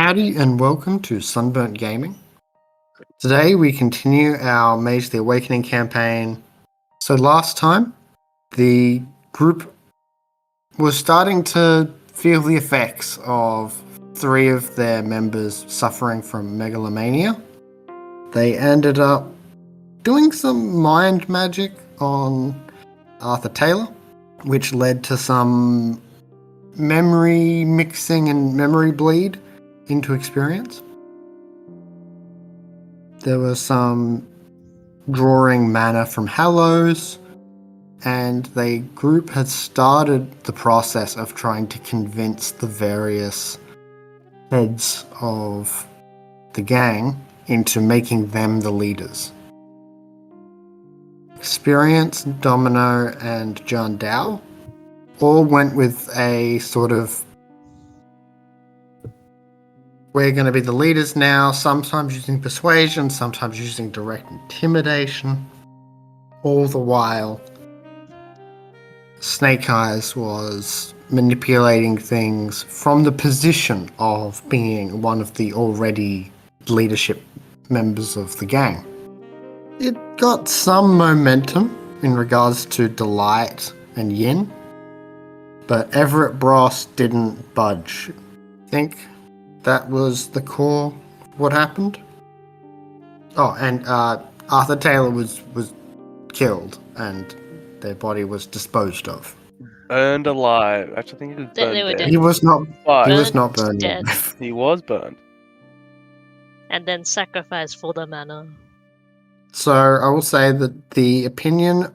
Howdy and welcome to Sunburnt Gaming. Today we continue our Mage the Awakening campaign. So last time, the group was starting to feel the effects of 3 of their members suffering from megalomania. They ended up doing some mind magic on Arthur Taylor, which led to some memory mixing and memory bleed into experience. There was some drawing mana from Hallows, and the group had started the process of trying to convince the various heads of the gang into making them the leaders. Experience, Domino, and John Dow all went with a sort of, we're going to be the leaders now, sometimes using persuasion, sometimes using direct intimidation. All the while, Snake Eyes was manipulating things from the position of being one of the already leadership members of the gang. It got some momentum in regards to Delight and Yin, but Everett Bross didn't budge. I think that was the core of what happened. Oh, and Arthur Taylor was killed, and their body was disposed of. Burned alive. Actually, I think he was They burned were dead. dead. He was not. But He was not burned. Dead. he was burned. And then sacrificed for the mana. So I will say that the opinion,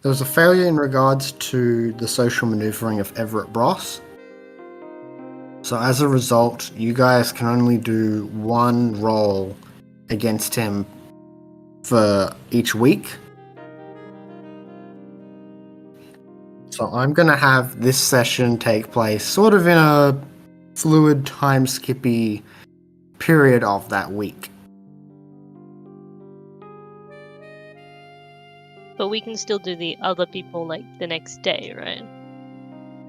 there was a failure in regards to the social maneuvering of Everett Bross. So as a result, you guys can only do one roll against him for each week. So I'm going to have this session take place sort of in a fluid, time-skippy period of that week. But we can still do the other people like the next day, right?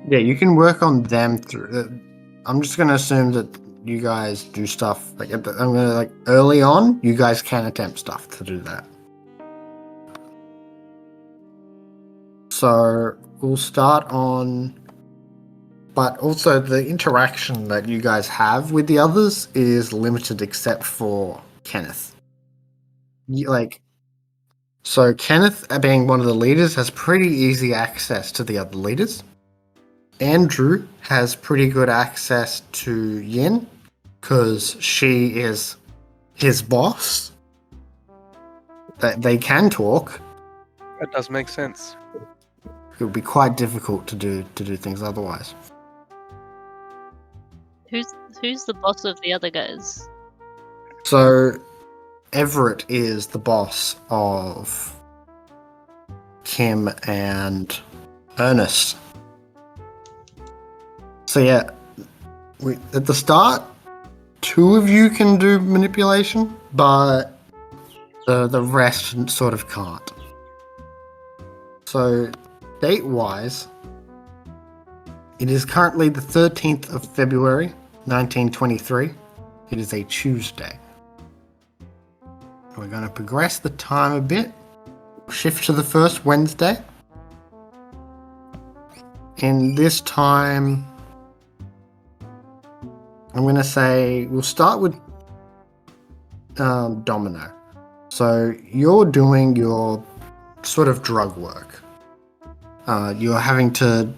Yeah, you can work on them through. I'm just going to assume that you guys do stuff like early on. You guys can attempt stuff to do that. So we'll start on, but also the interaction that you guys have with the others is limited except for Kenneth. So Kenneth, being one of the leaders, has pretty easy access to the other leaders. Andrew has pretty good access to Yin, because she is his boss. They can talk. That does make sense. It would be quite difficult to do things otherwise. Who's the boss of the other guys? So Everett is the boss of Kim and Ernest. So yeah, at the start, 2 of you can do manipulation, but the rest sort of can't. So date-wise, it is currently the 13th of February, 1923. It is a Tuesday. We're going to progress the time a bit. Shift to the first Wednesday. And this time, I'm going to say we'll start with Domino. So you're doing your sort of drug work. You're having to...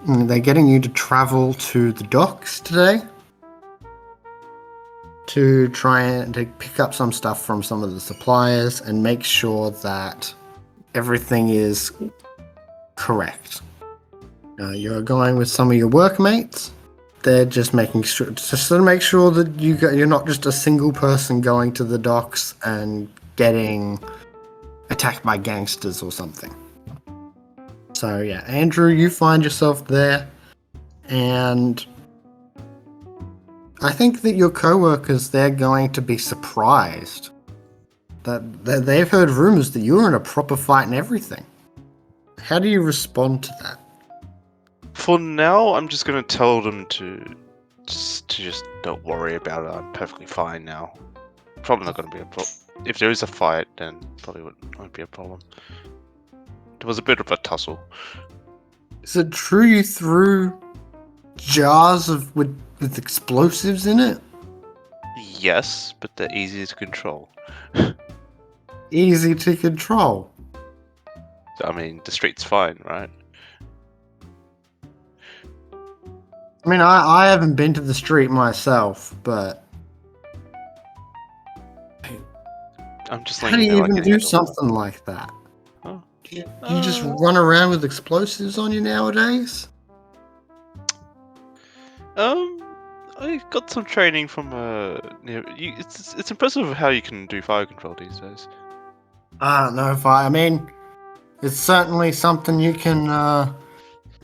They're getting you to travel to the docks today to try and to pick up some stuff from some of the suppliers and make sure that everything is correct. You're going with some of your workmates. They're just making sure, just to make sure that you're not just a single person going to the docks and getting attacked by gangsters or something. So yeah, Andrew, you find yourself there, and I think that your co-workers, they're going to be surprised that they've heard rumors that you're in a proper fight and everything. How do you respond to that? For now, I'm just going to tell them to to just don't worry about it. I'm perfectly fine now. Probably not going to be a problem. If there is a fight, then probably won't be a problem. There was a bit of a tussle. Is it true you threw jars with explosives in it? Yes, but they're easy to control. Easy to control. I mean, the street's fine, right? I mean, I haven't been to the street myself, but I'm just how letting do you you know I even can do handle it. something like that? Oh. You just run around with explosives on you nowadays? I got some training from it's impressive how you can do fire control these days. I don't know if I mean, it's certainly something you can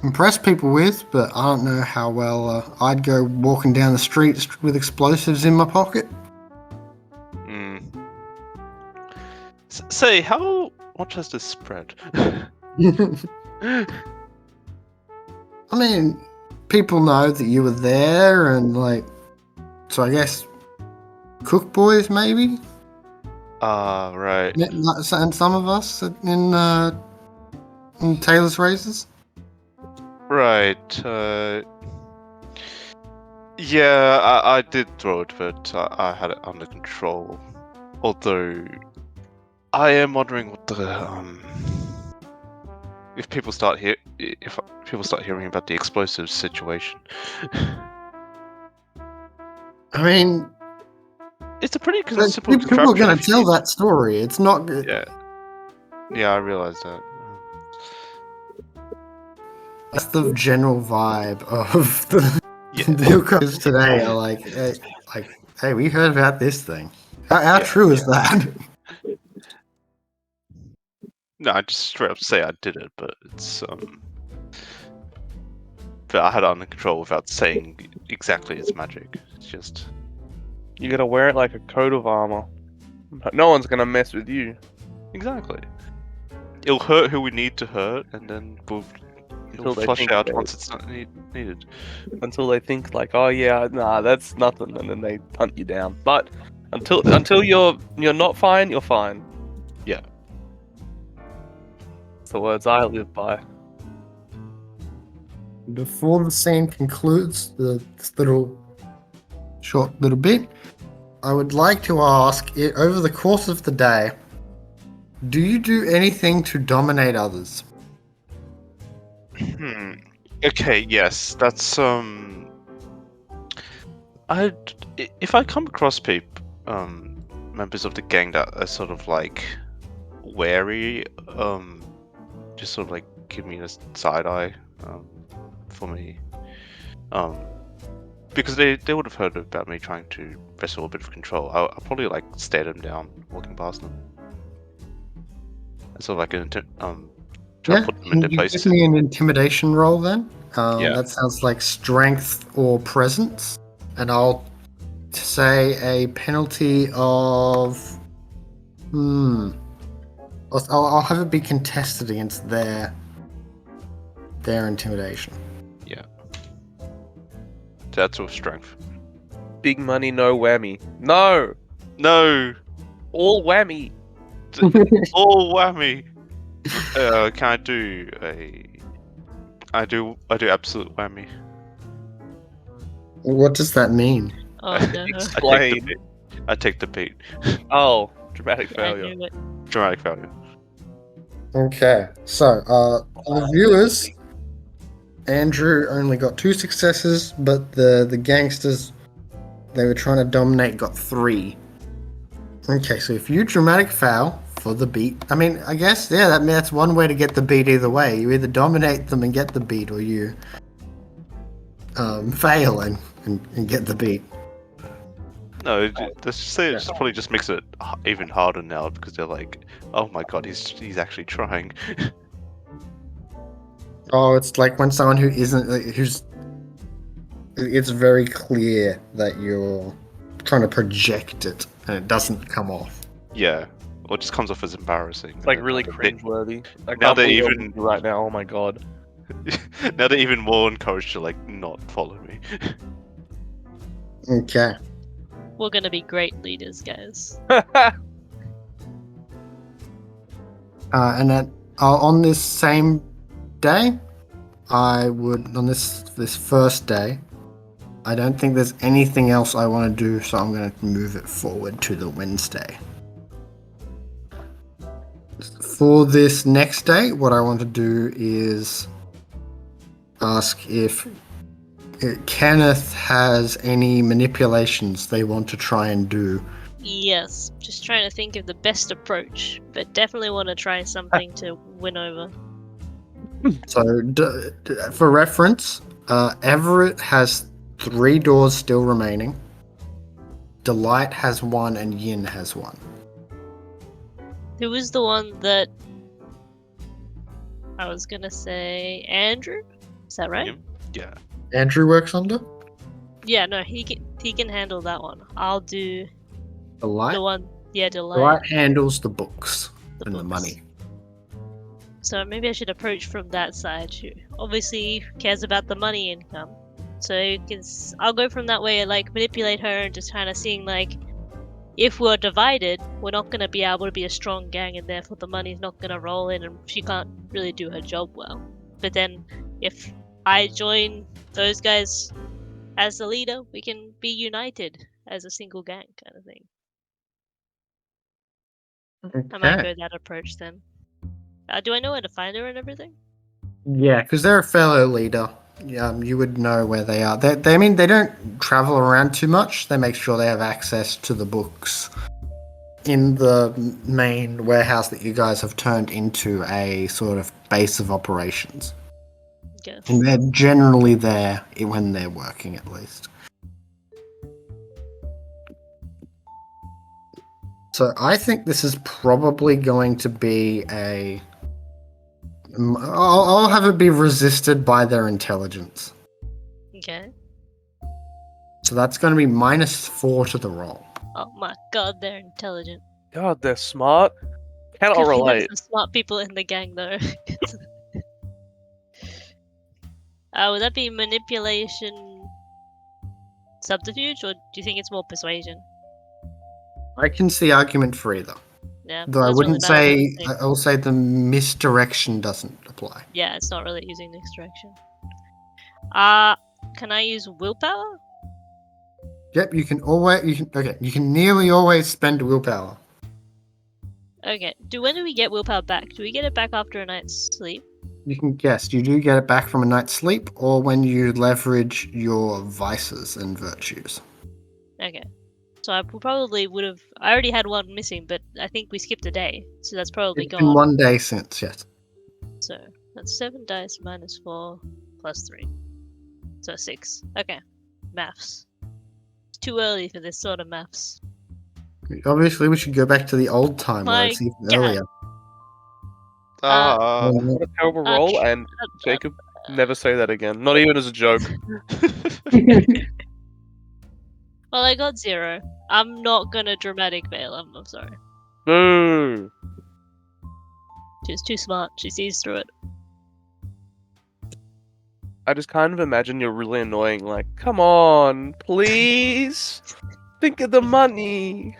impress people with, but I don't know how well I'd go walking down the street with explosives in my pocket. Say, how much has this spread? I mean, people know that you were there, and like, so I guess cook boys maybe, Right. and some of us in Taylor's races. Right. Yeah, I did throw it, but I had it under control. Although, I am wondering what the if people start hearing about the explosives situation. I mean, It's a pretty but simple people are contraption. going if to you tell need- that story. It's not good. Yeah, I realized that. That's the general vibe of the Yeah. Hiccups today. Are like, hey, we heard about this thing. How true is that? No, I just straight up say I did it, but it's but I had it under control without saying exactly it's magic. It's just You gotta wear it like a coat of armor. No one's gonna mess with you. exactly. It'll hurt who we need to hurt, and then it'll Until they flush think out they- once it's not needed. Until they think like, oh yeah, nah, that's nothing, and then they hunt you down. But until you're not fine, you're fine. Yeah. It's the words I live by. Before the scene concludes, this short little bit, I would like to ask, over the course of the day, do you do anything to dominate others? Okay. Yes, that's if I come across members of the gang that are sort of like wary, just sort of like give me a side eye, for me, because they would have heard about me trying to wrestle a bit of control. I'll probably like stare them down walking past them. It's sort of like try to put them in their you places. give me an intimidation roll then. Yeah. That sounds like strength or presence, and I'll say a penalty of. I'll have it be contested against their intimidation. That's with strength. Big money, no whammy. No, No, all whammy. all whammy. Can I do a? I do absolute whammy. What does that mean? Oh no. Explain. I take the beat. Oh, dramatic I failure. knew it. Dramatic failure. Okay, so for the viewers, Andrew only got 2 successes, but the gangsters they were trying to dominate got 3. Okay, so if you dramatic foul for the beat, I mean, I guess that's one way to get the beat either way. You either dominate them and get the beat, or you fail and get the beat. No, let's just say it probably just makes it even harder now because they're like, oh my god, he's actually trying. Oh, it's like when someone who isn't, it's very clear that you're trying to project it and it doesn't come off. Yeah, or it just comes off as embarrassing. It's like really cringeworthy. I Now can't they're believe what even- we do right now. Oh my god. Now they're even more encouraged to like not follow me. Okay. We're gonna be great leaders, guys. And on this same day, on this first day, I don't think there's anything else I want to do, so I'm going to move it forward to the Wednesday. For this next day, what I want to do is ask if Kenneth has any manipulations they want to try and do. Yes, just trying to think of the best approach, but definitely want to try something to win over. So, for reference, Everett has 3 doors still remaining. Delight has 1 and Yin has 1. Who was the one that I was gonna say Andrew? Is that right? Yeah. Andrew works under? Yeah, no, he can handle that one. I'll do Delight? the one. Yeah, Delight. Delight handles the books and the books. money. So maybe I should approach from that side too. Obviously, cares about the money income. So I'll go from that way, like manipulate her and just kind of seeing like, if we're divided, we're not gonna be able to be a strong gang, and therefore the money's not gonna roll in, and she can't really do her job well. But then, if I join those guys as the leader, we can be united as a single gang, kind of thing. I might go that approach then. Do I know where to find her and everything? Yeah, because they're a fellow leader. You would know where they are. I mean, they don't travel around too much. They make sure they have access to the books in the main warehouse that you guys have turned into a sort of base of operations. Yes. And they're generally there when they're working, at least. So I think this is probably going to be a... I'll have it be resisted by their intelligence. Okay. So that's going to be -4 to the roll. Oh my god, they're intelligent. God, they're smart. Cannot Could we have relate. some smart people in the gang though. Would that be manipulation subterfuge, or do you think it's more persuasion? I can see argument for either. Yeah. Though I that's wouldn't really say... bad. I will say the misdirection doesn't apply. Yeah, it's not really using this direction. Can I use willpower? Yep, you can always... You can nearly always spend willpower. Okay. When do we get willpower back? Do we get it back after a night's sleep? You can guess. You do get it back from a night's sleep or when you leverage your vices and virtues. Okay. So I probably would have... I already had one missing, but I think we skipped a day. So that's probably It's been gone. 1 day since, yes. So that's 7 dice -4 plus 3. So 6. Okay. Maths. It's too early for this sort of maths. Obviously, we should go back to the old time where My it's even God. earlier. What a terrible roll, and Jacob, never say that again. Not even as a joke. Well, I got 0. I'm not gonna dramatic fail. I'm sorry. Boo! She's too smart. She sees through it. I just kind of imagine you're really annoying, like, come on, please! Think of the money!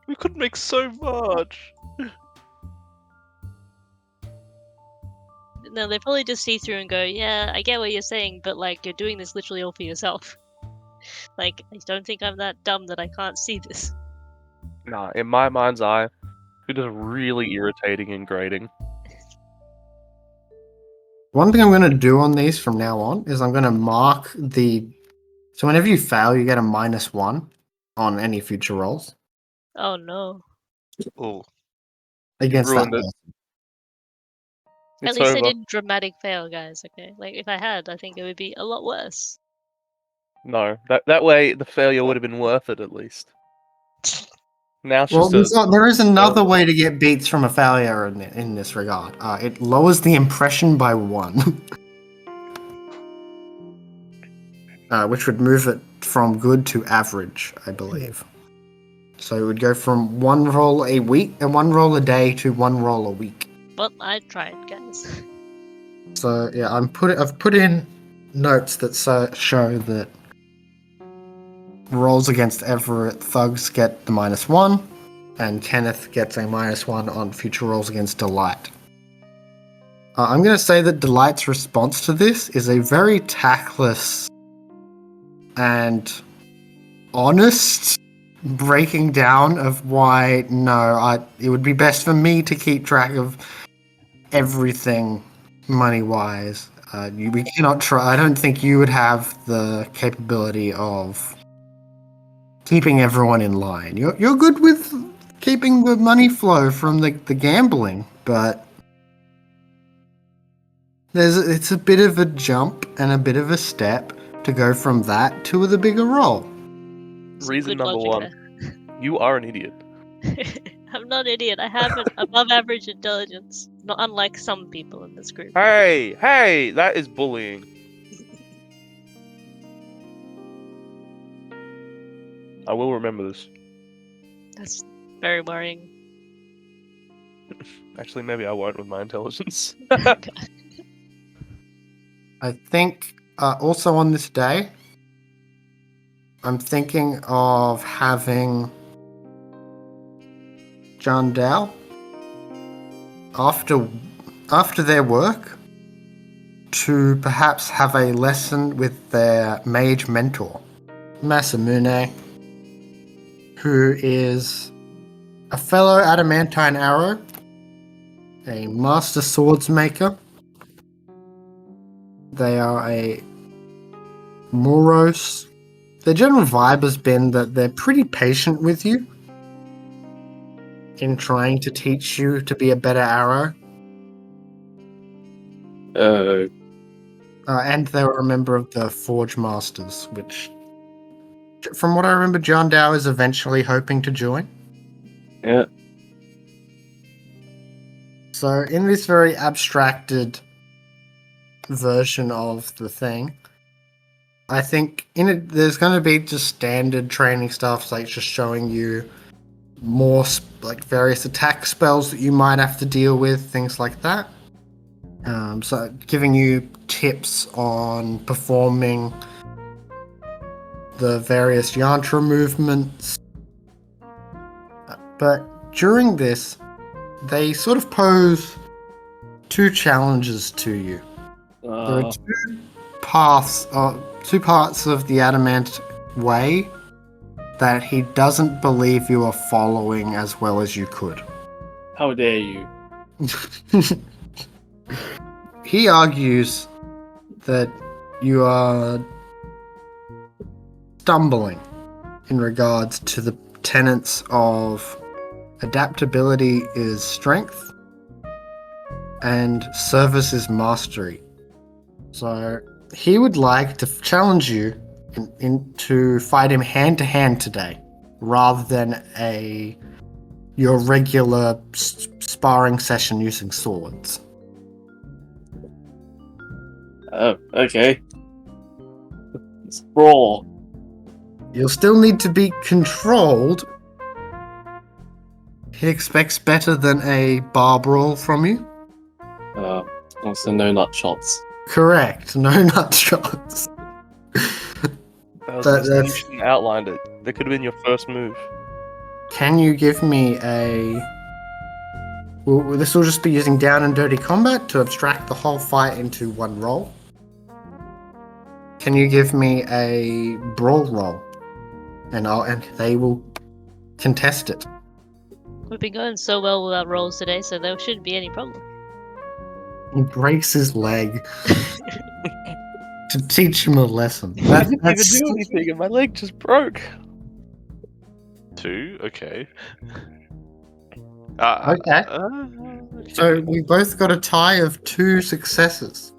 We could make so much. No, they probably just see through and go, yeah, I get what you're saying, but like, you're doing this literally all for yourself. Like, I don't think I'm that dumb that I can't see this. Nah, in my mind's eye, it is really irritating and grating. One thing I'm going to do on these from now on is I'm going to mark the... So whenever you fail, you get a -1 on any future rolls Oh no. Oh, against that Ruined it. person. At It's least over. I didn't dramatic fail, guys, okay? Like, if I had, I think it would be a lot worse. No, that way the failure would have been worth it at least. Now it's Well, just there is another way to get beats from a failure in this regard. It lowers the impression by 1. Which would move it from good to average, I believe. So it would go from 1 roll a week and 1 roll a day to 1 roll a week. But I tried, guys. So yeah, I've put in notes that show that rolls against Everett, thugs get the -1, and Kenneth gets a -1 on future rolls against Delight. I'm going to say that Delight's response to this is a very tactless and honest breaking down of why it would be best for me to keep track of everything money-wise. We cannot try. I don't think you would have the capability of keeping everyone in line. You're good with keeping the money flow from the gambling, but it's a bit of a jump and a bit of a step to go from that to the bigger role. Reason Good number logic one: you are an idiot. there. I'm not an idiot. I have an above average intelligence, not unlike some people in this group. Hey, that is bullying. I will remember this. That's very worrying. Actually, maybe I won't with my intelligence. I think also on this day, I'm thinking of having John Dow after their work to perhaps have a lesson with their mage mentor, Masamune, who is a fellow adamantine arrow, a master swordsmaker. They are a Moros. The general vibe has been that they're pretty patient with you in trying to teach you to be a better arrow. And they were a member of the Forge Masters, which, from what I remember, John Dow is eventually hoping to join. Yeah. So, in this very abstracted version of the thing, I think in it there's going to be just standard training stuff, like just showing you more like various attack spells that you might have to deal with, things like that. So giving you tips on performing the various yantra movements. But during this, they sort of pose two challenges to you. There are two parts of the Adamant Way that he doesn't believe you are following as well as you could. How dare you? He argues that you are stumbling in regards to the tenets of adaptability is strength and service is mastery. So he would like to challenge you to fight him hand to hand today, rather than your regular sparring session using swords. Oh, okay. Stroll. You'll still need to be controlled. He expects better than a bar brawl from you. Also no nut shots. Correct, no nut shots. You shouldn't have outlined it. That could have been your first move. Can you give me Well, this will just be using down and dirty combat to abstract the whole fight into one roll. Can you give me a brawl roll? And they will contest it. We've been going so well with our rolls today, so there shouldn't be any problem. He breaks his leg to teach him a lesson. I didn't even do anything, and my leg just broke. 2? Okay. Okay. So we both got a tie of 2 successes.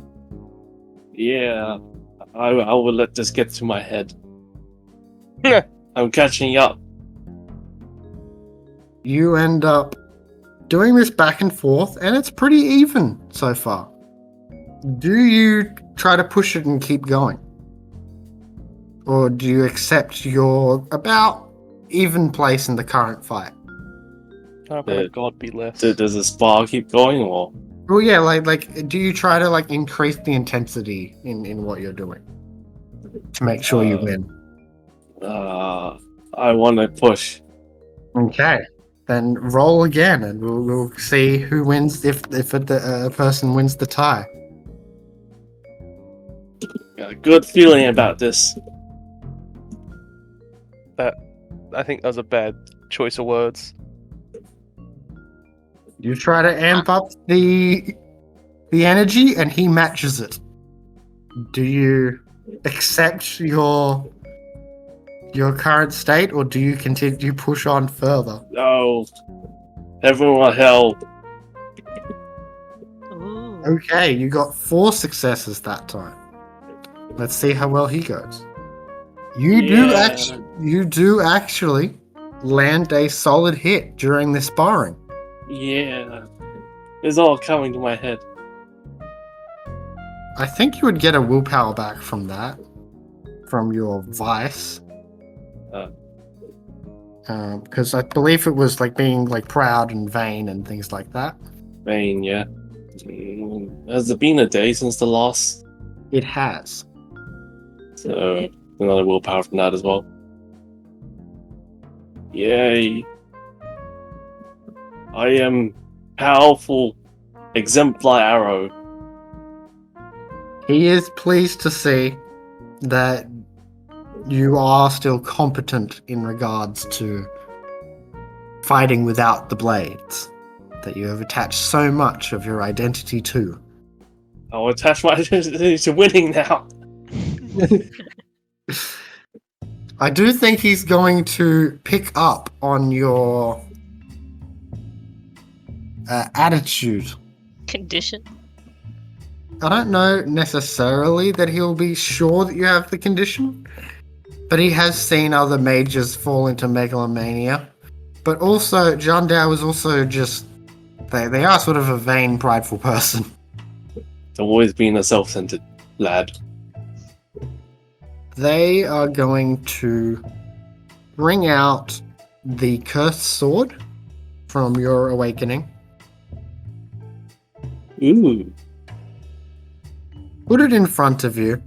Yeah, I will let this get to my head. I'm catching up. You end up doing this back and forth, and it's pretty even so far. Do you try to push it and keep going? Or do you accept your about even place in the current fight? Oh my god, be less. Does the spar keep going, or? Well, yeah, like, do you try to increase the intensity in what you're doing to make sure you win? I want to push. Okay. Then roll again, and we'll see who wins if a person wins the tie. Got a good feeling about this. I think that was a bad choice of words. You try to amp up the energy, and he matches it. Do you accept your current state, or do you continue to push on further? No. Everyone help. Ooh. Okay, you got 4 successes that time. Let's see how well he goes. You do actually land a solid hit during this sparring. Yeah. It's all coming to my head. I think you would get a willpower back from that, from your vice. Because I believe it was like being like proud and vain and things like that. Vain, yeah. Has it been a day since the loss? It has. So, another willpower from that as well. Yay. I am powerful exemplar arrow. He is pleased to see that you are still competent in regards to fighting without the blades, that you have attached so much of your identity to. I'll attach my identity to winning now. I do think he's going to pick up on your attitude. Condition. I don't know necessarily that he'll be sure that you have the condition, but he has seen other mages fall into megalomania. But also, John Dow is also just... They are sort of a vain, prideful person. It's always been a self-centered lad. They are going to bring out the cursed sword from your awakening. Ooh. Put it in front of you,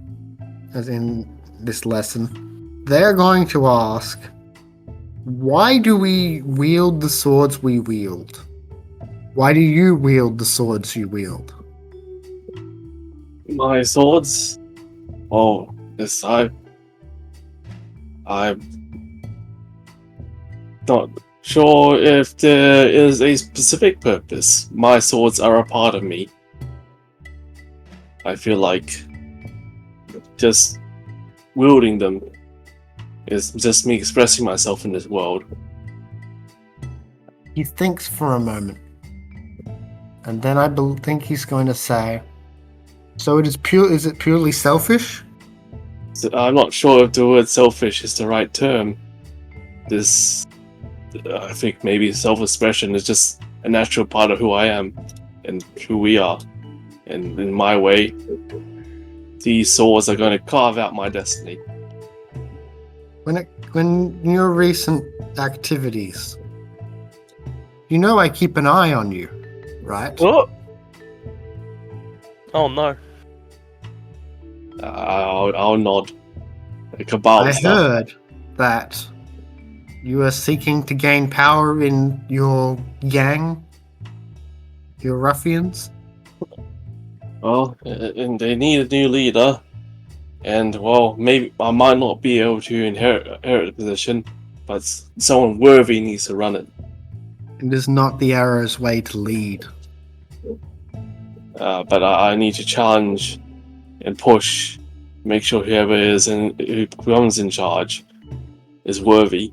as in this lesson. They're going to ask, why do we wield the swords we wield? Why do you wield the swords you wield? My swords? Oh, yes, I'm not sure if there is a specific purpose. My swords are a part of me. I feel like just wielding them is just me expressing myself in this world. He thinks for a moment, and then I think he's going to say, so is it purely selfish? So I'm not sure if the word selfish is the right term. I think maybe self-expression is just a natural part of who I am and who we are. And in my way, these swords are going to carve out my destiny. When your recent activities, you know I keep an eye on you, right? Oh, oh no. I'll nod. The Cabal I stuff. heard that you are seeking to gain power in your gang, your ruffians. Well, and they need a new leader. And, well, maybe I might not be able to inherit the position, but someone worthy needs to run it. It is not the arrow's way to lead. But I need to challenge and push, make sure whoever is and who comes in charge is worthy.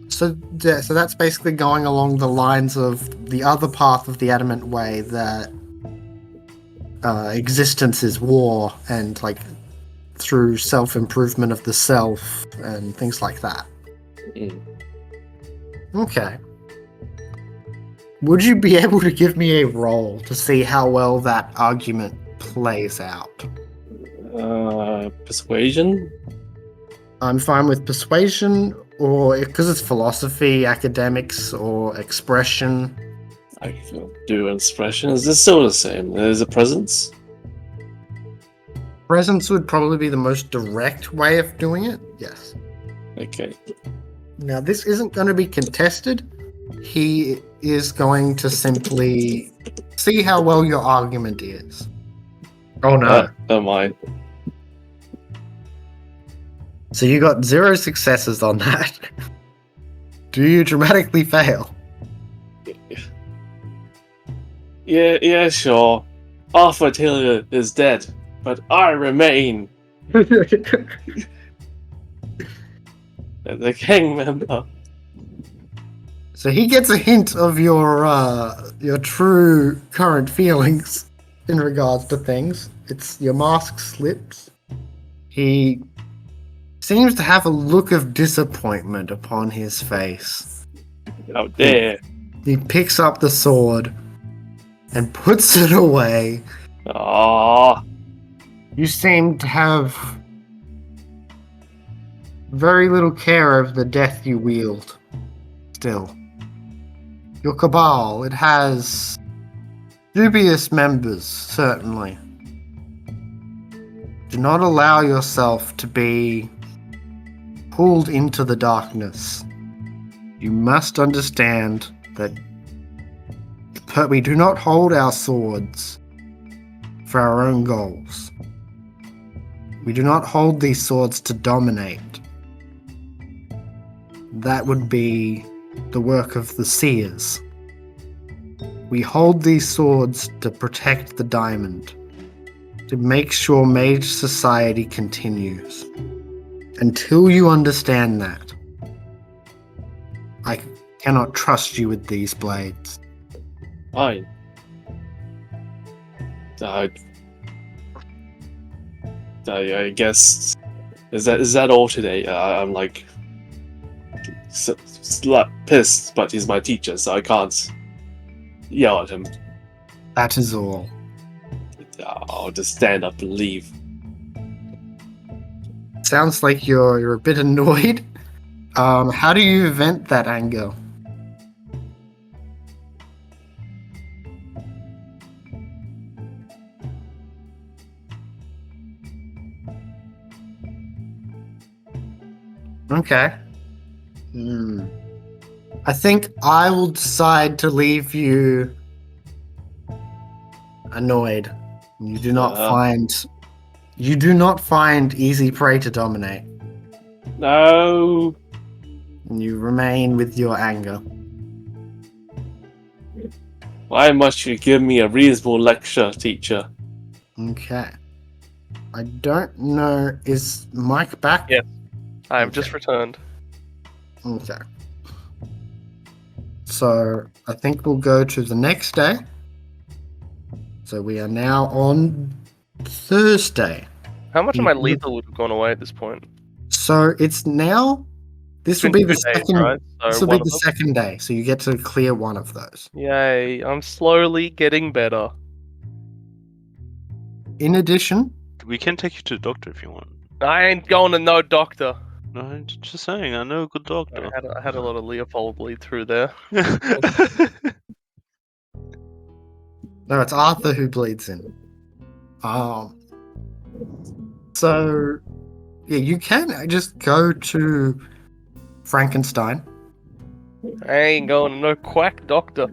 So that's basically going along the lines of the other path of the Adamant Way, that existence is war, and like through self-improvement of the self and things like that. Mm. Okay. Would you be able to give me a roll to see how well that argument plays out? Persuasion? I'm fine with persuasion, or because it's philosophy, academics, or expression. I can do expression. Is this still the same? There's a presence? Presence would probably be the most direct way of doing it, yes. Okay. Now, this isn't going to be contested. He is going to simply see how well your argument is. Oh no. Never mind. So you got 0 successes on that. Do you dramatically fail? Yeah, sure. Arthur Taylor is dead, but I remain the gang member. So he gets a hint of your true current feelings in regards to things. It's your mask slips. He seems to have a look of disappointment upon his face. How dare. He picks up the sword and puts it away. Ah, You seem to have very little care of the death you wield. Still. Your cabal, it has dubious members, certainly. Do not allow yourself to be pulled into the darkness. You must understand that we do not hold our swords for our own goals. We do not hold these swords to dominate. That would be the work of the seers. We hold these swords to protect the diamond, to make sure mage society continues. Until you understand that, I cannot trust you with these blades. fine. I guess is that all today? I'm like pissed, but he's my teacher, so I can't yell at him. That is all. I'll just stand up and leave. Sounds like you're a bit annoyed. How do you vent that anger? Okay. I think I will decide to leave you annoyed. You do not find easy prey to dominate. No. And you remain with your anger. Why must you give me a reasonable lecture, teacher? Okay. I don't know. Is Mike back? Yeah. I've Okay. just returned. Okay. So I think we'll go to the next day. So we are now on Thursday. How much of my Mhm. lethal would have gone away at this point? So it's now. This It's will been be the 2 days, second. right? This So will be one of the them. second day. So you get to clear one of those. Yay! I'm slowly getting better. In addition, We can take you to the doctor if you want. I ain't going to no doctor. No, I'm just saying, I know a good doctor. I had a lot of Leopold bleed through there. no, it's Arthur who bleeds in. So yeah, you can just go to Frankenstein. I ain't going to no quack doctor.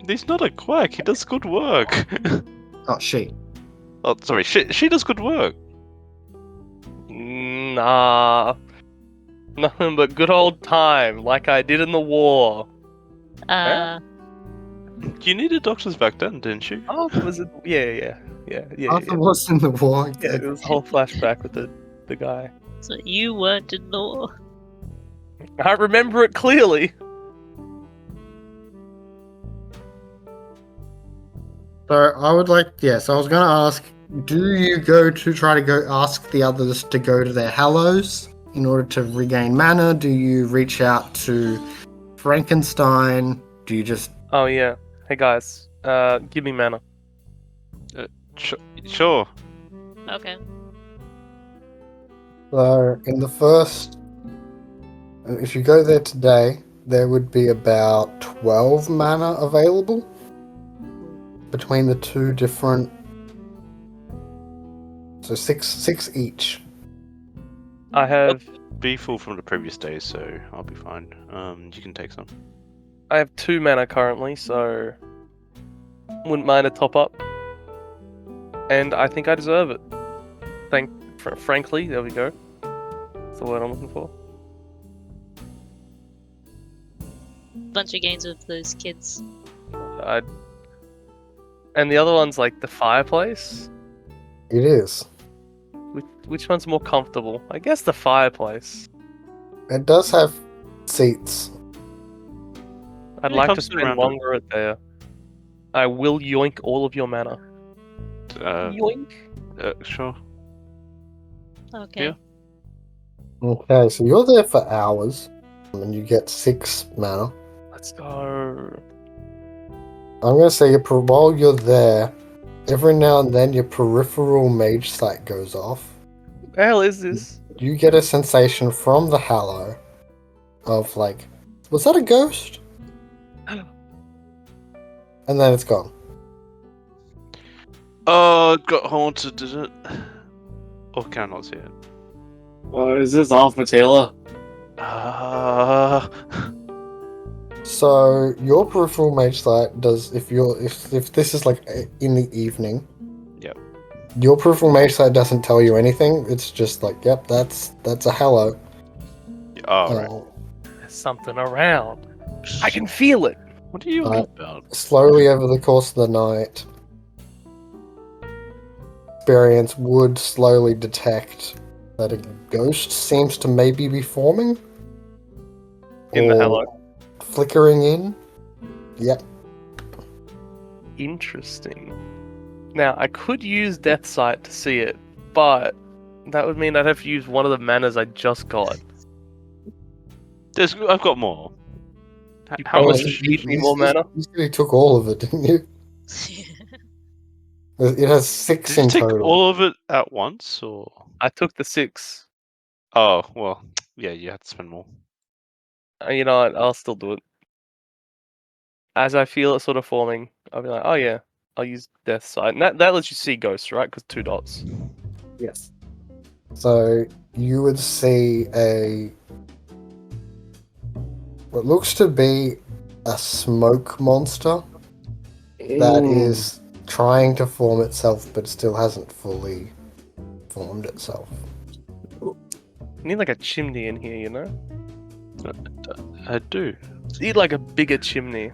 He's not a quack, he does good work. Oh, she. Oh, sorry, she does good work. Nah. Nothing but good old time, like I did in the war. You needed doctors back then, didn't you? Oh, was it? Yeah. Arthur was in the war. Yeah, it was a whole flashback with the guy. So you weren't in the war. I remember it clearly. So I would like, yes, I was going to ask, do you try to go ask the others to go to their hallows in order to regain mana? Do you reach out to Frankenstein? Do you just... Oh yeah. Hey guys, give me mana. Sure. Okay. So in the first... If you go there today, there would be about 12 mana available between the two different... So six each. I have be full from the previous day, so I'll be fine. You can take some. I have 2 mana currently, so wouldn't mind a top up. And I think I deserve it. Frankly, there we go. That's the word I'm looking for. Bunch of games with those kids. And the other one's like the fireplace. It is. Which one's more comfortable? I guess the fireplace. It does have seats. I'd Yeah, like to comfortable spend around longer at there. I will yoink all of your mana. Yoink. Sure. Okay. Yeah. Okay, so you're there for hours, and you get 6 mana. Let's go. I'm gonna say while you're there, every now and then your peripheral mage sight goes off. What the hell is this? You get a sensation from the Hallow of like, was that a ghost? And then it's gone. Oh, it got haunted, did it? Or can I not see it? Is this Alpha Taylor? So your peripheral mage sight does if this is like in the evening. Yep. Your peripheral mage sight doesn't tell you anything. It's just like, yep, that's a Hallow. Oh, right. There's something around. I can feel it. What are you on about? Slowly over the course of the night, experience would slowly detect that a ghost seems to maybe be forming. In the or Hallow. Flickering in. Yep. Interesting. Now, I could use Death Sight to see it, but that would mean I'd have to use one of the manas I just got. I've got more. You How promised much? to feed me more mana? You said you took all of it, didn't you? It has 6 Did you in take total. all of it at once, or? I took the 6. Oh, well, yeah, you had to spend more. You know what? I'll still do it. As I feel it sort of forming, I'll be like, oh yeah, I'll use Death Sight. And that lets you see ghosts, right? Because 2 dots. Yes. So you would see what looks to be a smoke monster that is trying to form itself, but still hasn't fully formed itself. You need like a chimney in here, you know? I do. You need like a bigger chimney.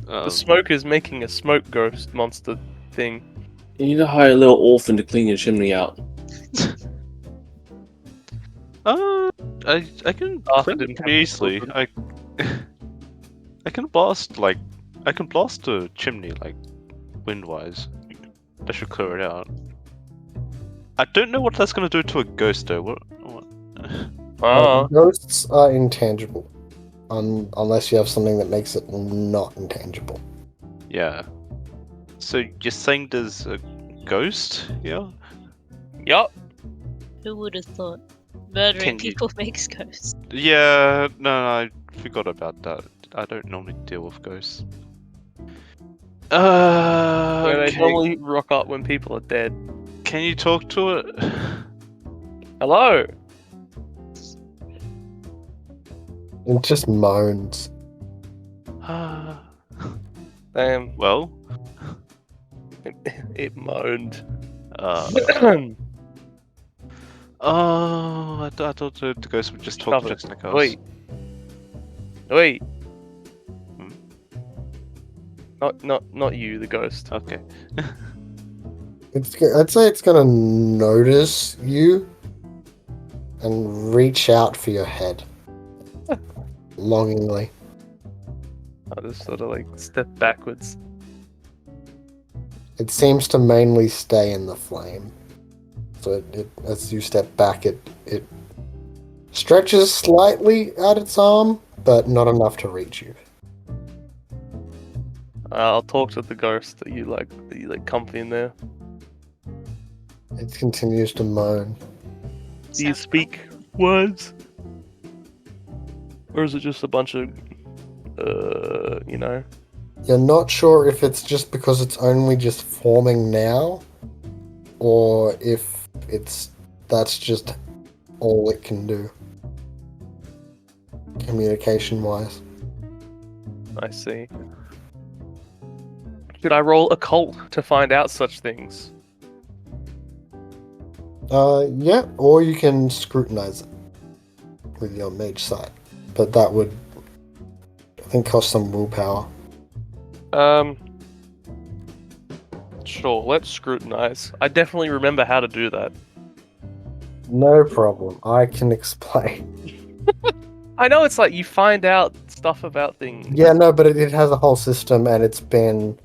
The smoke is making a smoke ghost monster thing. You need to hire a little orphan to clean your chimney out. I can Arthur clean didn't it have pretty easily. I can blast a chimney like wind-wise. That should clear it out. I don't know what that's gonna do to a ghost though. What? Ghosts are intangible, unless you have something that makes it not intangible. Yeah. So you're saying there's a ghost? Yeah. Yup. Who would have thought murdering Can you- people makes ghosts? Yeah. No, I forgot about that. I don't normally deal with ghosts. Yeah, they Okay. normally rock up when people are dead. Can you talk to it? Hello. It just moans. Damn. Well. It moaned. Oh, I thought the ghost would just talk Stop to it. Jack Nichols. Wait. Hmm? Not you, the ghost. Okay. I'd say it's gonna notice you and reach out for your head, longingly. I just sort of like step backwards. It seems to mainly stay in the flame. So as you step back, it stretches slightly out its arm, but not enough to reach you. I'll talk to the ghost that you like comfy in there. It continues to moan. Do you Sounds speak words? Or is it just a bunch of you know? You're not sure if it's just because it's only just forming now, or if that's just all it can do. communication-wise. I see. Should I roll occult to find out such things? Yeah, or you can scrutinize it with your mage sight, but that would, I think, cost some willpower. Sure, let's scrutinize. I definitely remember how to do that. No problem. I can explain. I know it's like you find out stuff about things. Yeah, no, but it has a whole system, and it's been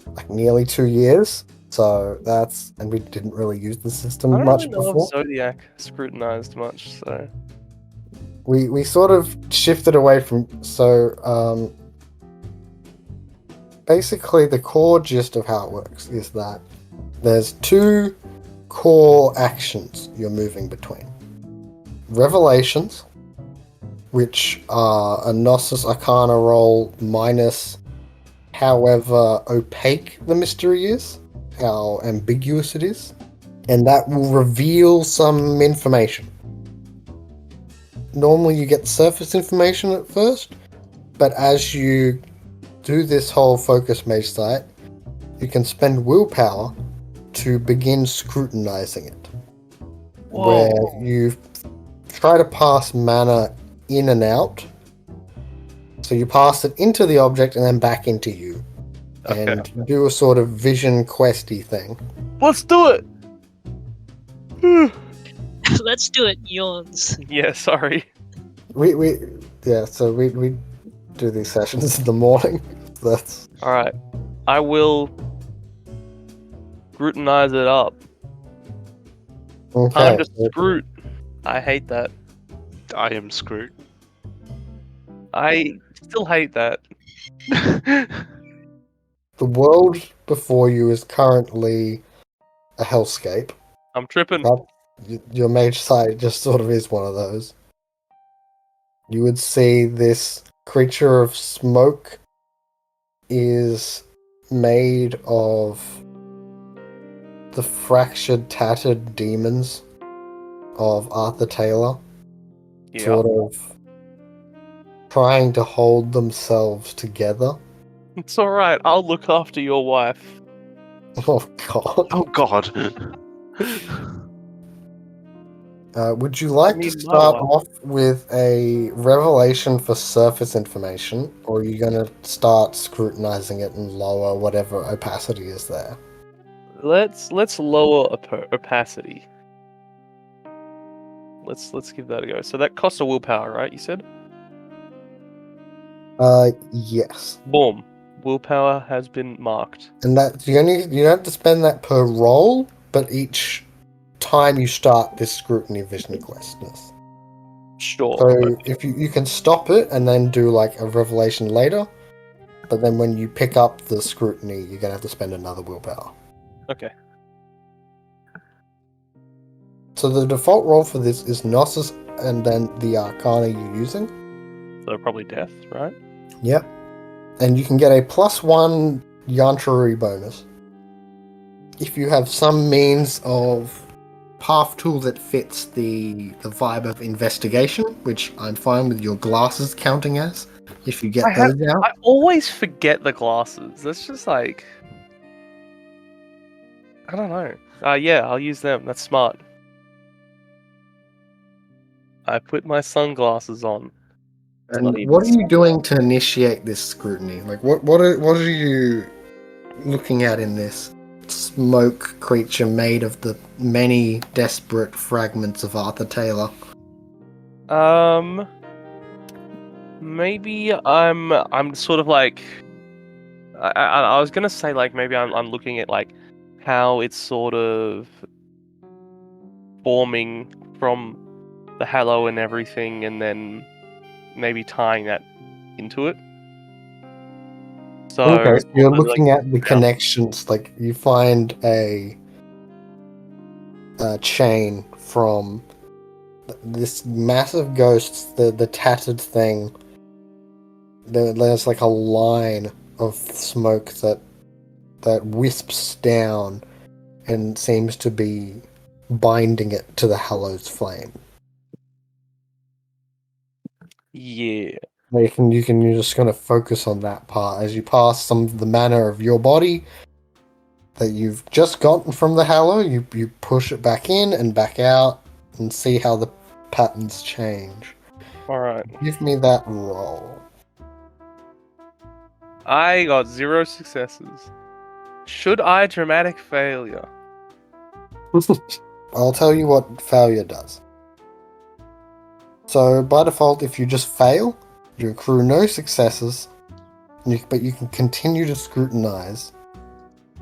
like nearly 2 years. So and we didn't really use the system I don't much really know before. if Zodiac scrutinized much, so We sort of shifted away from basically the core gist of how it works is that there's 2 core actions you're moving between. Revelations, which are a Gnosis Arcana roll minus however opaque the mystery is, how ambiguous it is, and that will reveal some information. Normally you get surface information at first, but as you do this whole focus mage sight, you can spend willpower to begin scrutinizing it. Whoa. Where you try to pass mana in and out. So you pass it into the object and then back into you. Okay. And do a sort of vision questy thing. Let's do it! Let's do it, yawns. Yeah, sorry. We do these sessions in the morning. That's Alright. I will scrutinize it up. okay. Time to scrut. I hate that. I am screwed. I still hate that. The world before you is currently a hellscape. I'm tripping. Your mage sight just sort of is one of those. You would see this creature of smoke is made of the fractured, tattered demons of Arthur Taylor, Yeah. sort of trying to hold themselves together. It's alright, I'll look after your wife. Oh god. Oh god. Would you like to need my start wife. off with a revelation for surface information, or are you going to start scrutinizing it and lower whatever opacity is there? Let's lower opacity. Let's give that a go. So that costs a willpower, right? You said? Yes. Boom. Willpower has been marked. And that you don't have to spend that per roll, but each time you start this scrutiny vision questness. Sure. So Okay. if you can stop it and then do like a revelation later, but then when you pick up the scrutiny, you're gonna have to spend another willpower. Okay. So the default roll for this is Gnosis and then the Arcana you're using. So probably death, right? Yep. And you can get a +1 Yantru bonus if you have some means of path tool that fits the vibe of investigation, which I'm fine with your glasses counting as, if you get those out. I always forget the glasses. That's just like, I don't know. Yeah, I'll use them. That's smart. I put my sunglasses on. It's not And even what are you smart. doing to initiate this scrutiny? Like, what are you looking at in this smoke creature made of the many desperate fragments of Arthur Taylor? Maybe I'm sort of like, I was gonna say like maybe I'm looking at like how it's sort of forming from the halo and everything, and then maybe tying that into it. So Okay, so you're probably, looking like, at the connections. Like you find a chain from this massive ghost, the tattered thing. There's like a line of smoke that wisps down and seems to be binding it to the Hallow's flame. Yeah. You're just gonna focus on that part as you pass some of the mana of your body that you've just gotten from the halo. You push it back in and back out and see how the patterns change. Alright. Give me that roll. I got 0 successes. Should I dramatic failure? I'll tell you what failure does. So by default, if you just fail, you accrue no successes, but you can continue to scrutinize.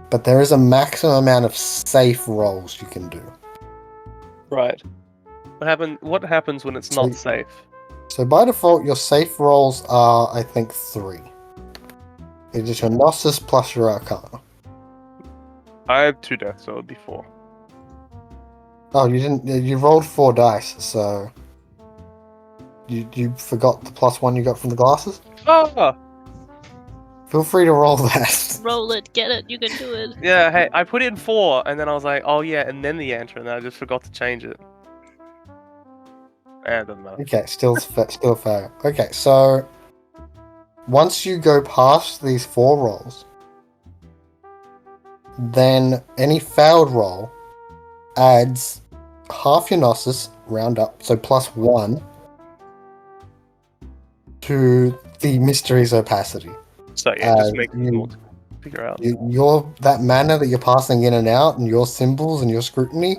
But there is a maximum amount of safe rolls you can do. Right. What happens when it's So- not safe? So by default, your safe rolls are, I think, 3. It is your Gnosis plus your Arcana. I have 2 deaths, so it would be 4. Oh, you didn't. You rolled 4 dice, so you forgot the +1 you got from the glasses. Ah! Feel free to roll that. Roll it, get it, you can do it. Yeah, hey, I put in 4, and then I was like, oh yeah, and then the answer, and then I just forgot to change it. It doesn't matter. Okay, still a failure. Okay, so once you go past these 4 rolls, then any failed roll adds half your Gnosis, round up, so +1 to the mystery's opacity. So yeah, just Uh, make it you- more to figure out. Your that mana that you're passing in and out, and your symbols and your scrutiny,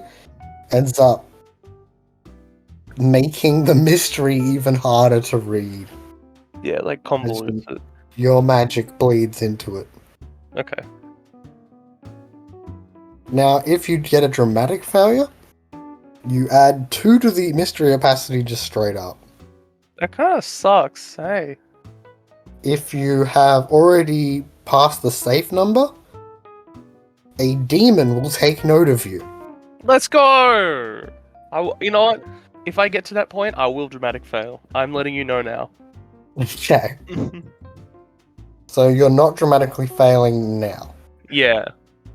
ends up making the mystery even harder to read. Yeah, like convolutes it. Your magic bleeds into it. Okay. Now, if you get a dramatic failure, you add 2 to the mystery opacity just straight up. That kind of sucks, hey. If you have already passed the safe number, a demon will take note of you. Let's go! You know what? If I get to that point, I will dramatic fail. I'm letting you know now. Okay, so you're not dramatically failing now. Yeah.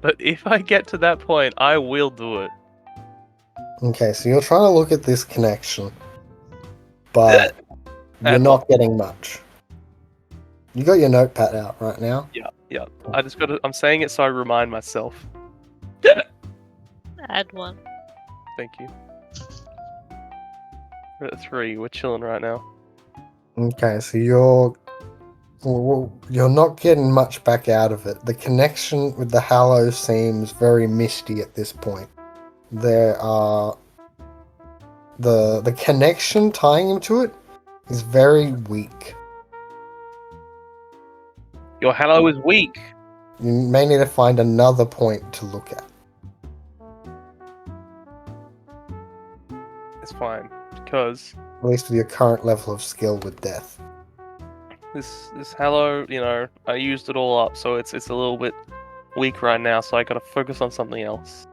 But if I get to that point, I will do it. Okay, so you're trying to look at this connection, but you're And not getting much. You got your notepad out right now? Yeah. I just gotta. I'm saying it so I remind myself. Add 1. Thank you. We're at 3. We're chilling right now. Okay, so you're not getting much back out of it. The connection with the Hallow seems very misty at this point. There are the connection tying him to it is very weak. Your hello is weak. You may need to find another point to look at. It's fine because At least with your current level of skill with death. this hello, I used it all up, so it's a little bit weak right now. So I gotta focus on something else.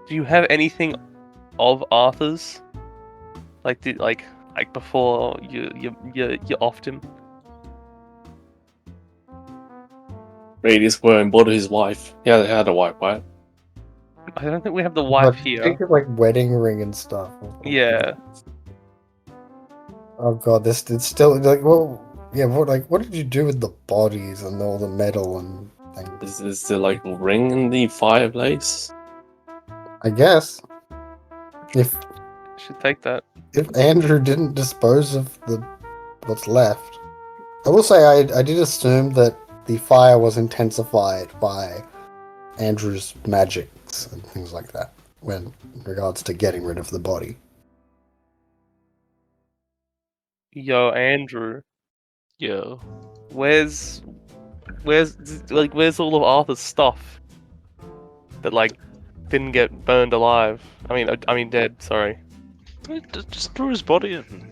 Do you have anything of Arthur's? Like before you offed him? Radius were embodied his wife. He had a wife, right? I don't think we have the wife Like, here. think of like wedding ring and stuff. Yeah. Oh god, this it's still like what did you do with the bodies and all the metal and things? Is there like a ring in the fireplace? I guess if Should take that. Andrew didn't dispose of what's left. I will say I did assume that the fire was intensified by Andrew's magics and things like that when in regards to getting rid of the body. Yo, Andrew, Yo. where's all of Arthur's stuff that didn't get burned alive? I mean dead. Sorry. Just threw his body in.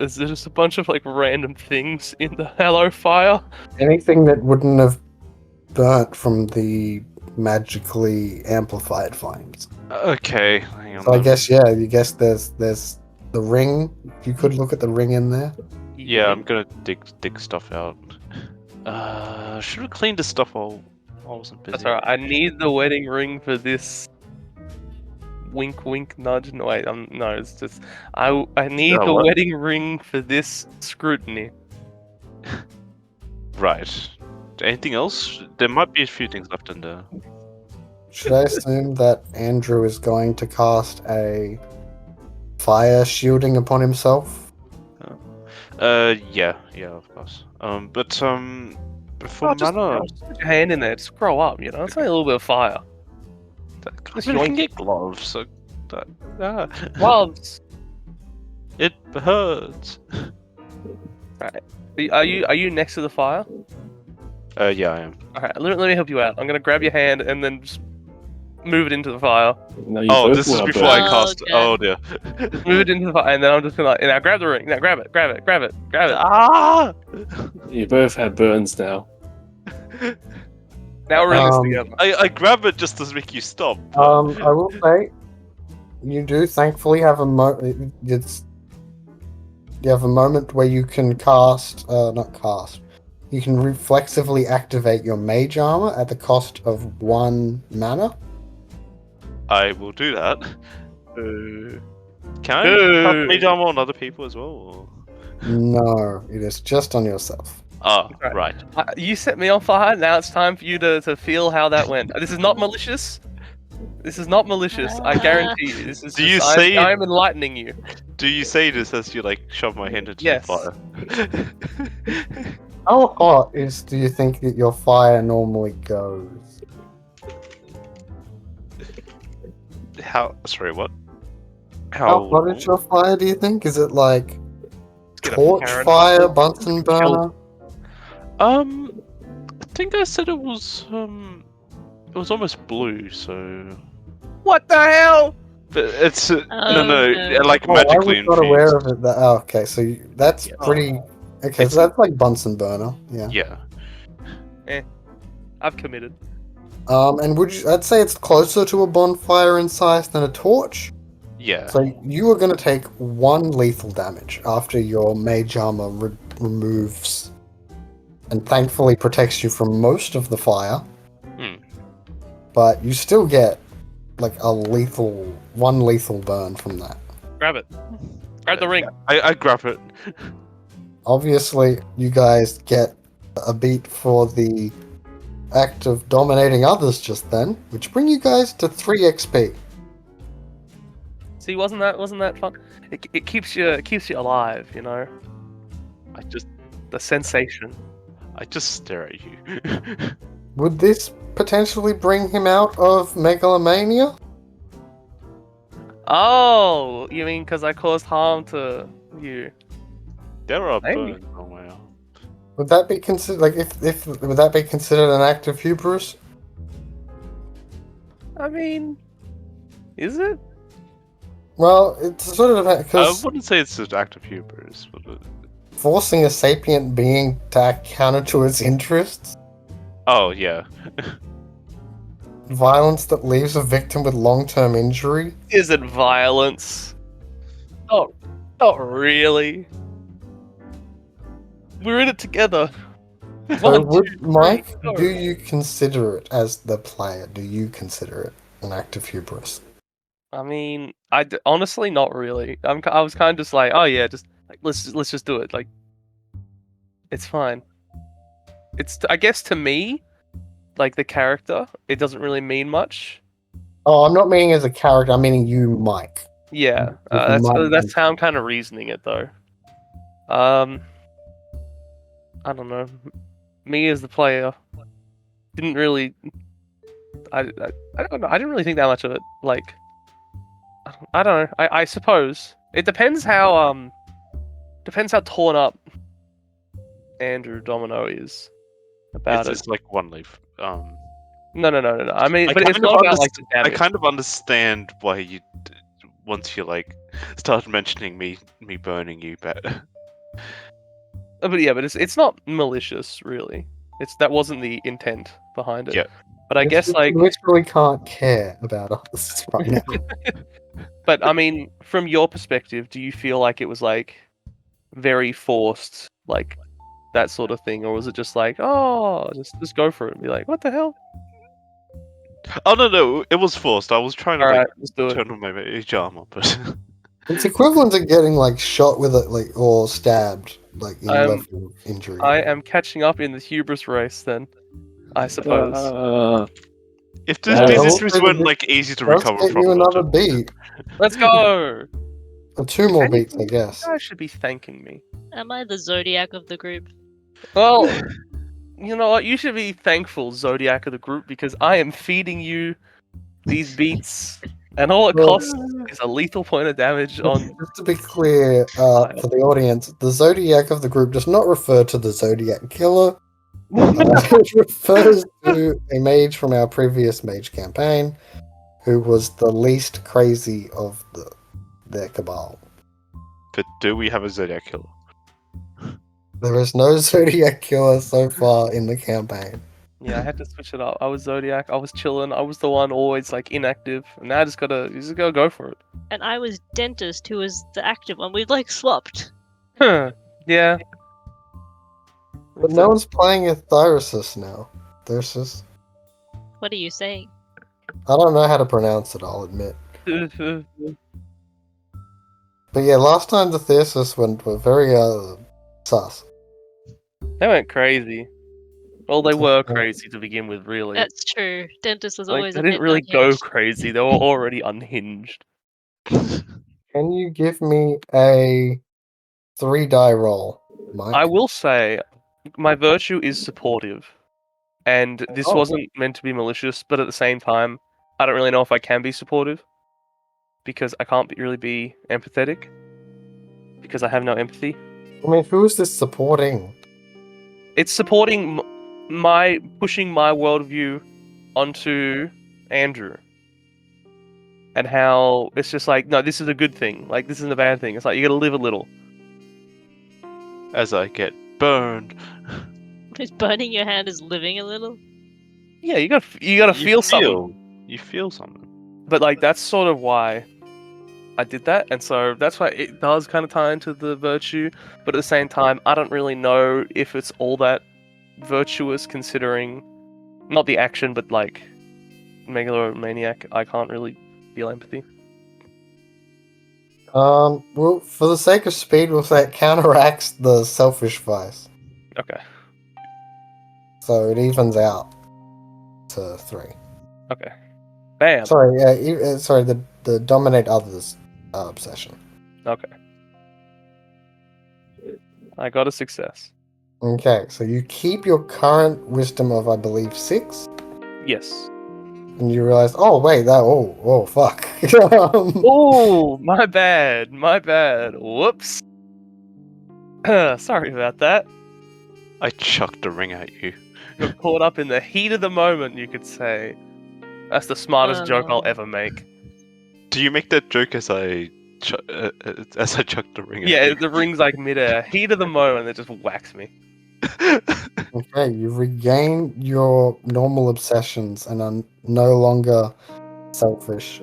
Is there just a bunch of random things in the Hallow fire? Anything that wouldn't have burnt from the magically amplified flames. Okay, hang on. So I guess you guess there's the ring. You could look at the ring in there. Yeah, I'm gonna dig stuff out. Should have cleaned the stuff while I wasn't busy. That's alright. I need the wedding ring for this wink, wink, nudge. No, wait, no, it's just I need the what? wedding ring for this scrutiny. Right. Anything else? There might be a few things left in there. Should I assume that Andrew is going to cast a fire shielding upon himself? Yeah, of course. But for Just, mana, just put your hand in there. Just grow up. You know, it's only a little bit of fire. I mean, I can get gloves. So Gloves. it hurts. Are you next to the fire? Yeah, I am. All right, let me help you out. I'm gonna grab your hand and then just move it into the fire. Now you Oh, both this is were before burnt. I cast. God. Oh dear. Move it into the fire, and then I'm just gonna now grab the ring. Now grab it. Ah! You both had burns now. Now we're in this Um, together. I grab it just to make you stop. I will say, you do thankfully have a you have a moment where you can not cast. You can reflexively activate your mage armor at the cost of 1 mana. I will do that. Can I Boo. cast mage armor on other people as well? Or... No, it is just on yourself. Oh, Right. right. You set me on fire. Now it's time for you to feel how that went. This is not malicious. This is not malicious. I guarantee you. This is. Do you just, say- I'm enlightening you. Do you say this as you like shove my hand into Yes. the fire? How hot do you think that your fire normally goes? Sorry, what? How hot is your fire, do you think? Is it like Get a torch parent fire, muscle. Bunsen burner? I think I said it was almost blue, so. What the hell? But it's no, no. like Oh, magically I was not infused. aware of it. Okay, so that's Yeah. pretty. Okay, It's- so that's like Bunsen burner. Yeah. Yeah. I've committed. And I'd say it's closer to a bonfire in size than a torch. Yeah. So you are going to take 1 lethal damage after your mage armor removes, and thankfully protects you from most of the fire. Hmm. But you still get like one lethal burn from that. Grab it. Grab the ring. I grab it. Obviously, you guys get a beat for the act of dominating others just then, which bring you guys to 3 XP. See, wasn't that fun? It keeps you alive. You know, I just the sensation. stare at you. Would this potentially bring him out of megalomania? Oh, you mean because I caused harm to you? There are Maybe. burns on my arm. Would that be considered would that be considered an act of hubris? I mean, is it? Well, it's sort of I because wouldn't say it's an act of hubris, but forcing a sapient being to act counter to its interests, oh yeah. violence that leaves a victim with long-term injury. Is it violence? Not really. We're in it together. So One, two, Mike, go. do you consider it as the player? Do you consider it an act of hubris? I mean, honestly not really. I was kind of just like, oh yeah, just like let's just do it. Like, it's fine. I guess to me, like the character, it doesn't really mean much. Oh, I'm not meaning as a character. I'm meaning you, Mike. Yeah, With Mike that's how I'm kind of reasoning it though. I don't know. Me as the player didn't really. I don't know. I didn't really think that much of it. Like, I don't know. I suppose it depends how torn up Andrew Domino is about It's like one leaf. No. I mean, I but it's kind of not about like the I damage. kind of understand why you once you like start mentioning me burning you better. But yeah, but it's not malicious really. That wasn't the intent behind it. Yeah. But I It's guess just like, you literally can't care about us right now. but I mean, from your perspective, do you feel like it was like very forced, like that sort of thing, or was it just like, oh, just go for it and be like, what the hell? Oh no, it was forced. I was trying to Alright, let's do it. turn on my mage armor, but It's equivalent to getting like shot with it, like or stabbed, like in Um, level of injury. I am catching up in the hubris race then, I suppose. if Yeah, these I'll injuries say weren't that like easy to Let's recover get from, you another imagine. beat. Let's go! Or two more And you beats, I guess. guys should be thanking me. Am I the Zodiac of the group? Well, you know what? You should be thankful, Zodiac of the group, because I am feeding you these beats, and all it Well- costs is a lethal point of damage on. Just to be clear, for the audience, the Zodiac of the group does not refer to the Zodiac Killer. It refers to a mage from our previous mage campaign, who was the least crazy of their cabal. But do we have a Zodiac killer? There is no Zodiac Killer so far in the campaign. Yeah, I had to switch it up. I was Zodiac. I was chilling. I was the one always like inactive. And now I just gotta go for it. And I was Dentist, who was the active one. We've like swapped. Huh. Yeah. But no one's playing as Thyresis now. Thyresis? What are you saying? I don't know how to pronounce it, I'll admit. But yeah, last time the Thyresis were very sus. They went crazy. Well, they were crazy to begin with, really. That's true. Dentist was Like, always they a didn't bit really go unhinged. crazy. They were already unhinged. Can you give me a 3-die roll, Mike? I will say, my virtue is supportive. And this Oh. wasn't meant to be malicious, but at the same time, I don't really know if I can be supportive. Because I can't really be empathetic. Because I have no empathy. I mean, who is this supporting? It's supporting my pushing my worldview onto Andrew, and how it's just like, no, this is a good thing. Like, this isn't a bad thing. It's like you gotta live a little. As I get burned. Is burning your hand is living a little? Yeah, you gotta feel something. You feel something. But like, that's sort of why I did that, and so that's why it does kind of tie into the virtue. But at the same time, I don't really know if it's all that virtuous, considering not the action, but like megalomaniac. I can't really feel empathy. Well, for the sake of speed, we'll say it counteracts the selfish vice. Okay. So it evens out to 3. Okay. Bam. Sorry, sorry, the dominate others obsession. Okay. I got a success. Okay, so you keep your current wisdom of, I believe, 6, Yes. and you realize, oh wait, fuck. Oh, my bad. My bad. Whoops. Sorry about that. I chucked a ring at you. Got caught up in the heat of the moment, you could say. That's the smartest joke I'll ever make. Do you make that joke as I chucked the ring at Yeah, you? the ring's like midair. Heat of the moment, it just whacks me. Okay, you regain your normal obsessions and are no longer selfish.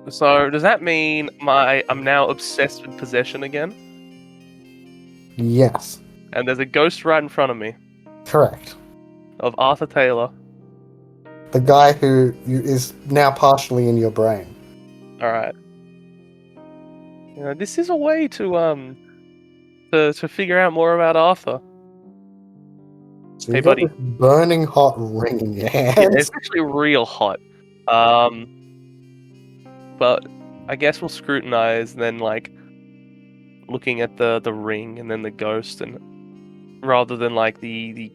So, does that mean I'm now obsessed with possession again? Yes, And there's a ghost right in front of me correct. of Arthur Taylor. The guy who is now partially in your brain. Alright. You know, this is a way to figure out more about Arthur. So Hey, you got buddy. this burning hot ring in your hand. Yeah, it's actually real hot. But I guess we'll scrutinize, and then like looking at the ring and then the ghost, and rather than like the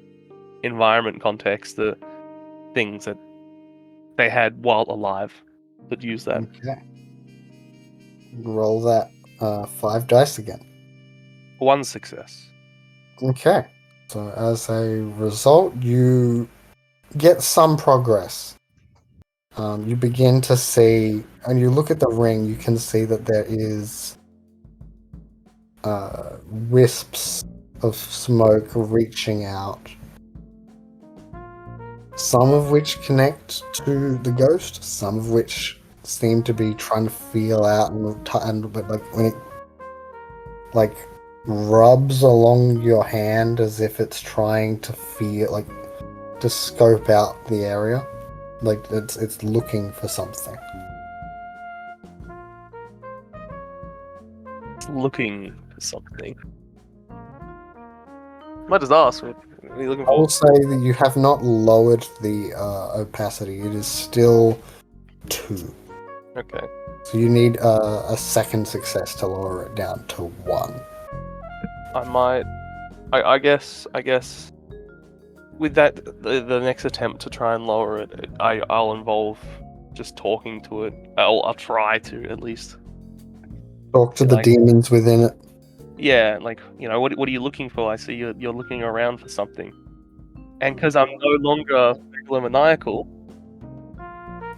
environment context, the things that they had while alive that use that. Okay. Roll that 5 dice again. 1 success. Okay. So as a result, you get some progress. You begin to see, and you look at the ring, you can see that there is wisps of smoke reaching out. Some of which connect to the ghost, some of which seem to be trying to feel out and but like when it like rubs along your hand as if it's trying to feel like to scope out the area. Like it's looking for something. It's looking for something. Might just ask. What are you looking I will for? say that you have not lowered the opacity. It is still 2. Okay. So you need a second success to lower it down to 1. I might. I guess. With that, the next attempt to try and lower it, I'll involve just talking to it. I'll try to at least. Talk to the Like- demons within it. Yeah, like what are you looking for? I see you're looking around for something, and because I'm no longer megalomaniacal,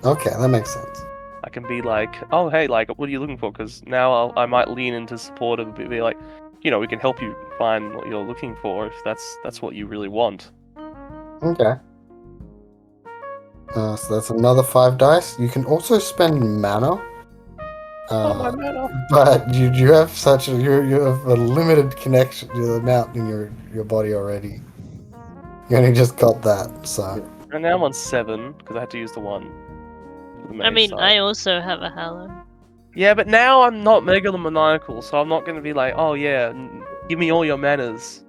Okay, that makes sense. I can be like, oh hey, like what are you looking for? Because now I might lean into support of be like, we can help you find what you're looking for if that's what you really want. Okay. So that's another 5 dice. You can also spend mana. Oh my mana. But you have you have a limited connection to the amount in your body already. You only just got that, so And now I'm on 7 because I had to use the 1 for the main I mean, side. I also have a halo. Yeah, but now I'm not megalomaniacal, so I'm not going to be like, oh yeah, give me all your manners.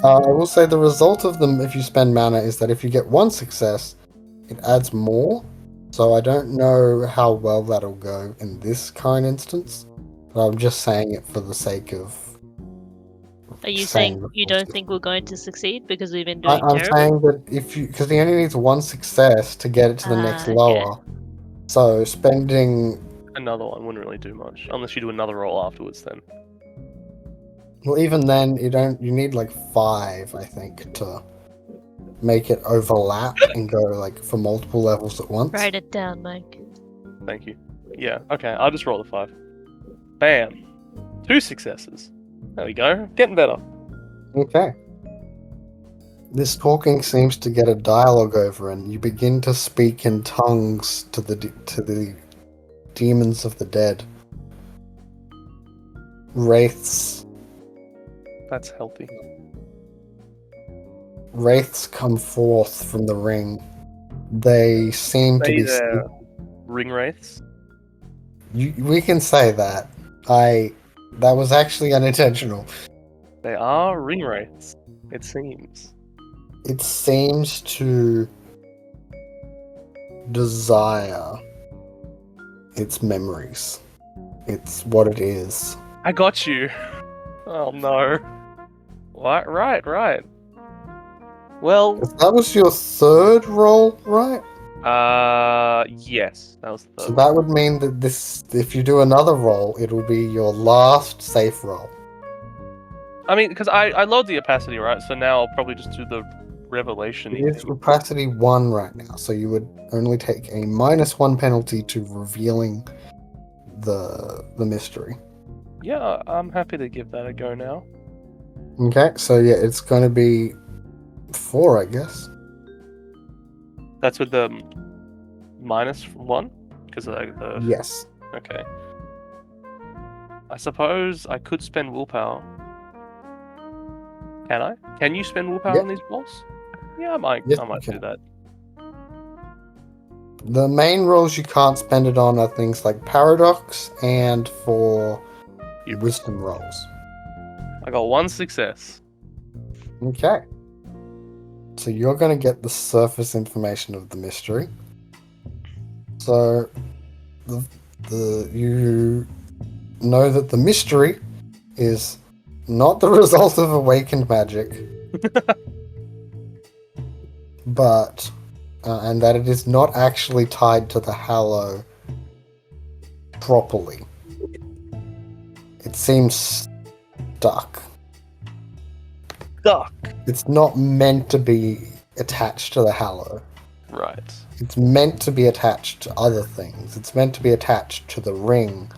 I will say the result of them if you spend mana is that if you get 1 success, it adds more. So I don't know how well that'll go in this current instance, but I'm just saying it for the sake of. Are you saying saying the you full don't score. think we're going to succeed because we've been doing I'm terrible? saying that if you, because he only needs 1 success to get it to the next Okay. lower. So spending, Another one wouldn't really do much, unless you do another roll afterwards then. well, even then you need like 5, I think, to make it overlap and go like for multiple levels at once. Write it down, Mike. Thank you. Yeah, okay, I'll just roll the 5. Bam! 2 successes. There we go. Getting better. Okay. This talking seems to get a dialogue over, and you begin to speak in tongues to the demons of the dead. Wraiths. That's healthy. Wraiths come forth from the ring. They seem to Say be. they're ring wraiths. We can say that. That was actually unintentional. They are ring wraiths, it seems. It seems to desire its memories. It's what it is. I got you. Oh no. What? Right. Well, That was your 3rd roll, right? yes, that was the So third. that would mean that this, if you do another roll, it will be your last safe roll. I mean, because I lowered the opacity, right? So now I'll probably just do the revelation. It is opacity 1 right now, so you would only take a -1 penalty to revealing the mystery. Yeah, I'm happy to give that a go now. Okay, so yeah, it's going to be 4, I guess. That's with the -1? Because the... Yes. Okay. I suppose I could spend willpower. Can I? Can you spend willpower Yeah. on these rolls? Yeah, I might Yes, do you can. that. The main rolls you can't spend it on are things like paradox and for wisdom rolls. I got 1 success. Okay. So you're going to get the surface information of the mystery. So you know that the mystery is not the result of awakened magic, but and that it is not actually tied to the Hallow properly. It seems stuck. Duck. It's not meant to be attached to the Hallow. Right. It's meant to be attached to other things. It's meant to be attached to the ring,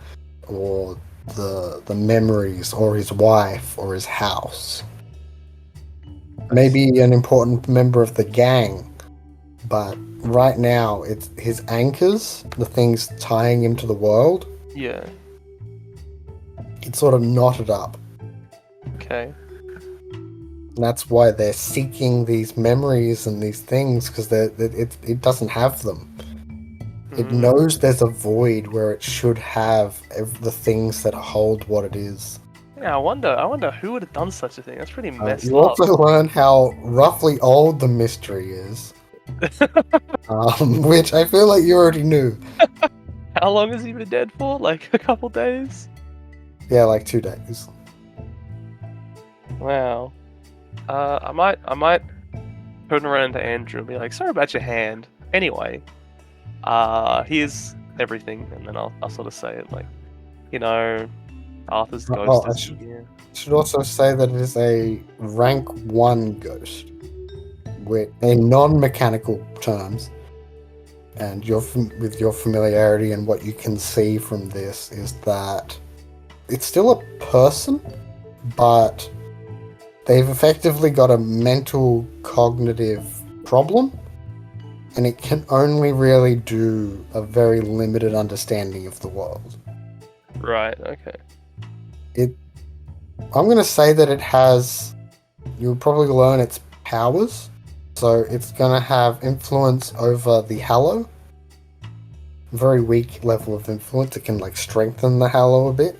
or the memories, or his wife, or his house. Maybe an important member of the gang, but right now it's his anchors, the things tying him to the world. Yeah. It's sort of knotted up. Okay. That's why they're seeking these memories and these things, because it doesn't have them. It Mm. knows there's a void where it should have the things that hold what it is. Yeah, I wonder who would have done such a thing. That's pretty messed You up. also learn how roughly old the mystery is, which I feel like you already knew. How long has he been dead for? Like a couple days? Yeah, like 2 days. Wow. I might turn around to Andrew and be like, sorry about your hand. Anyway, here's everything, and then I'll sort of say it like, Arthur's Oh, ghost I is should- here. Should also say that it is a rank 1 ghost, in non-mechanical terms. And with your familiarity and what you can see from this is that it's still a person, but they've effectively got a mental cognitive problem, and it can only really do a very limited understanding of the world. Right. Okay. I'm going to say that it has... You'll probably learn its powers. So it's going to have influence over the Hallow. Very weak level of influence. It can strengthen the Hallow a bit.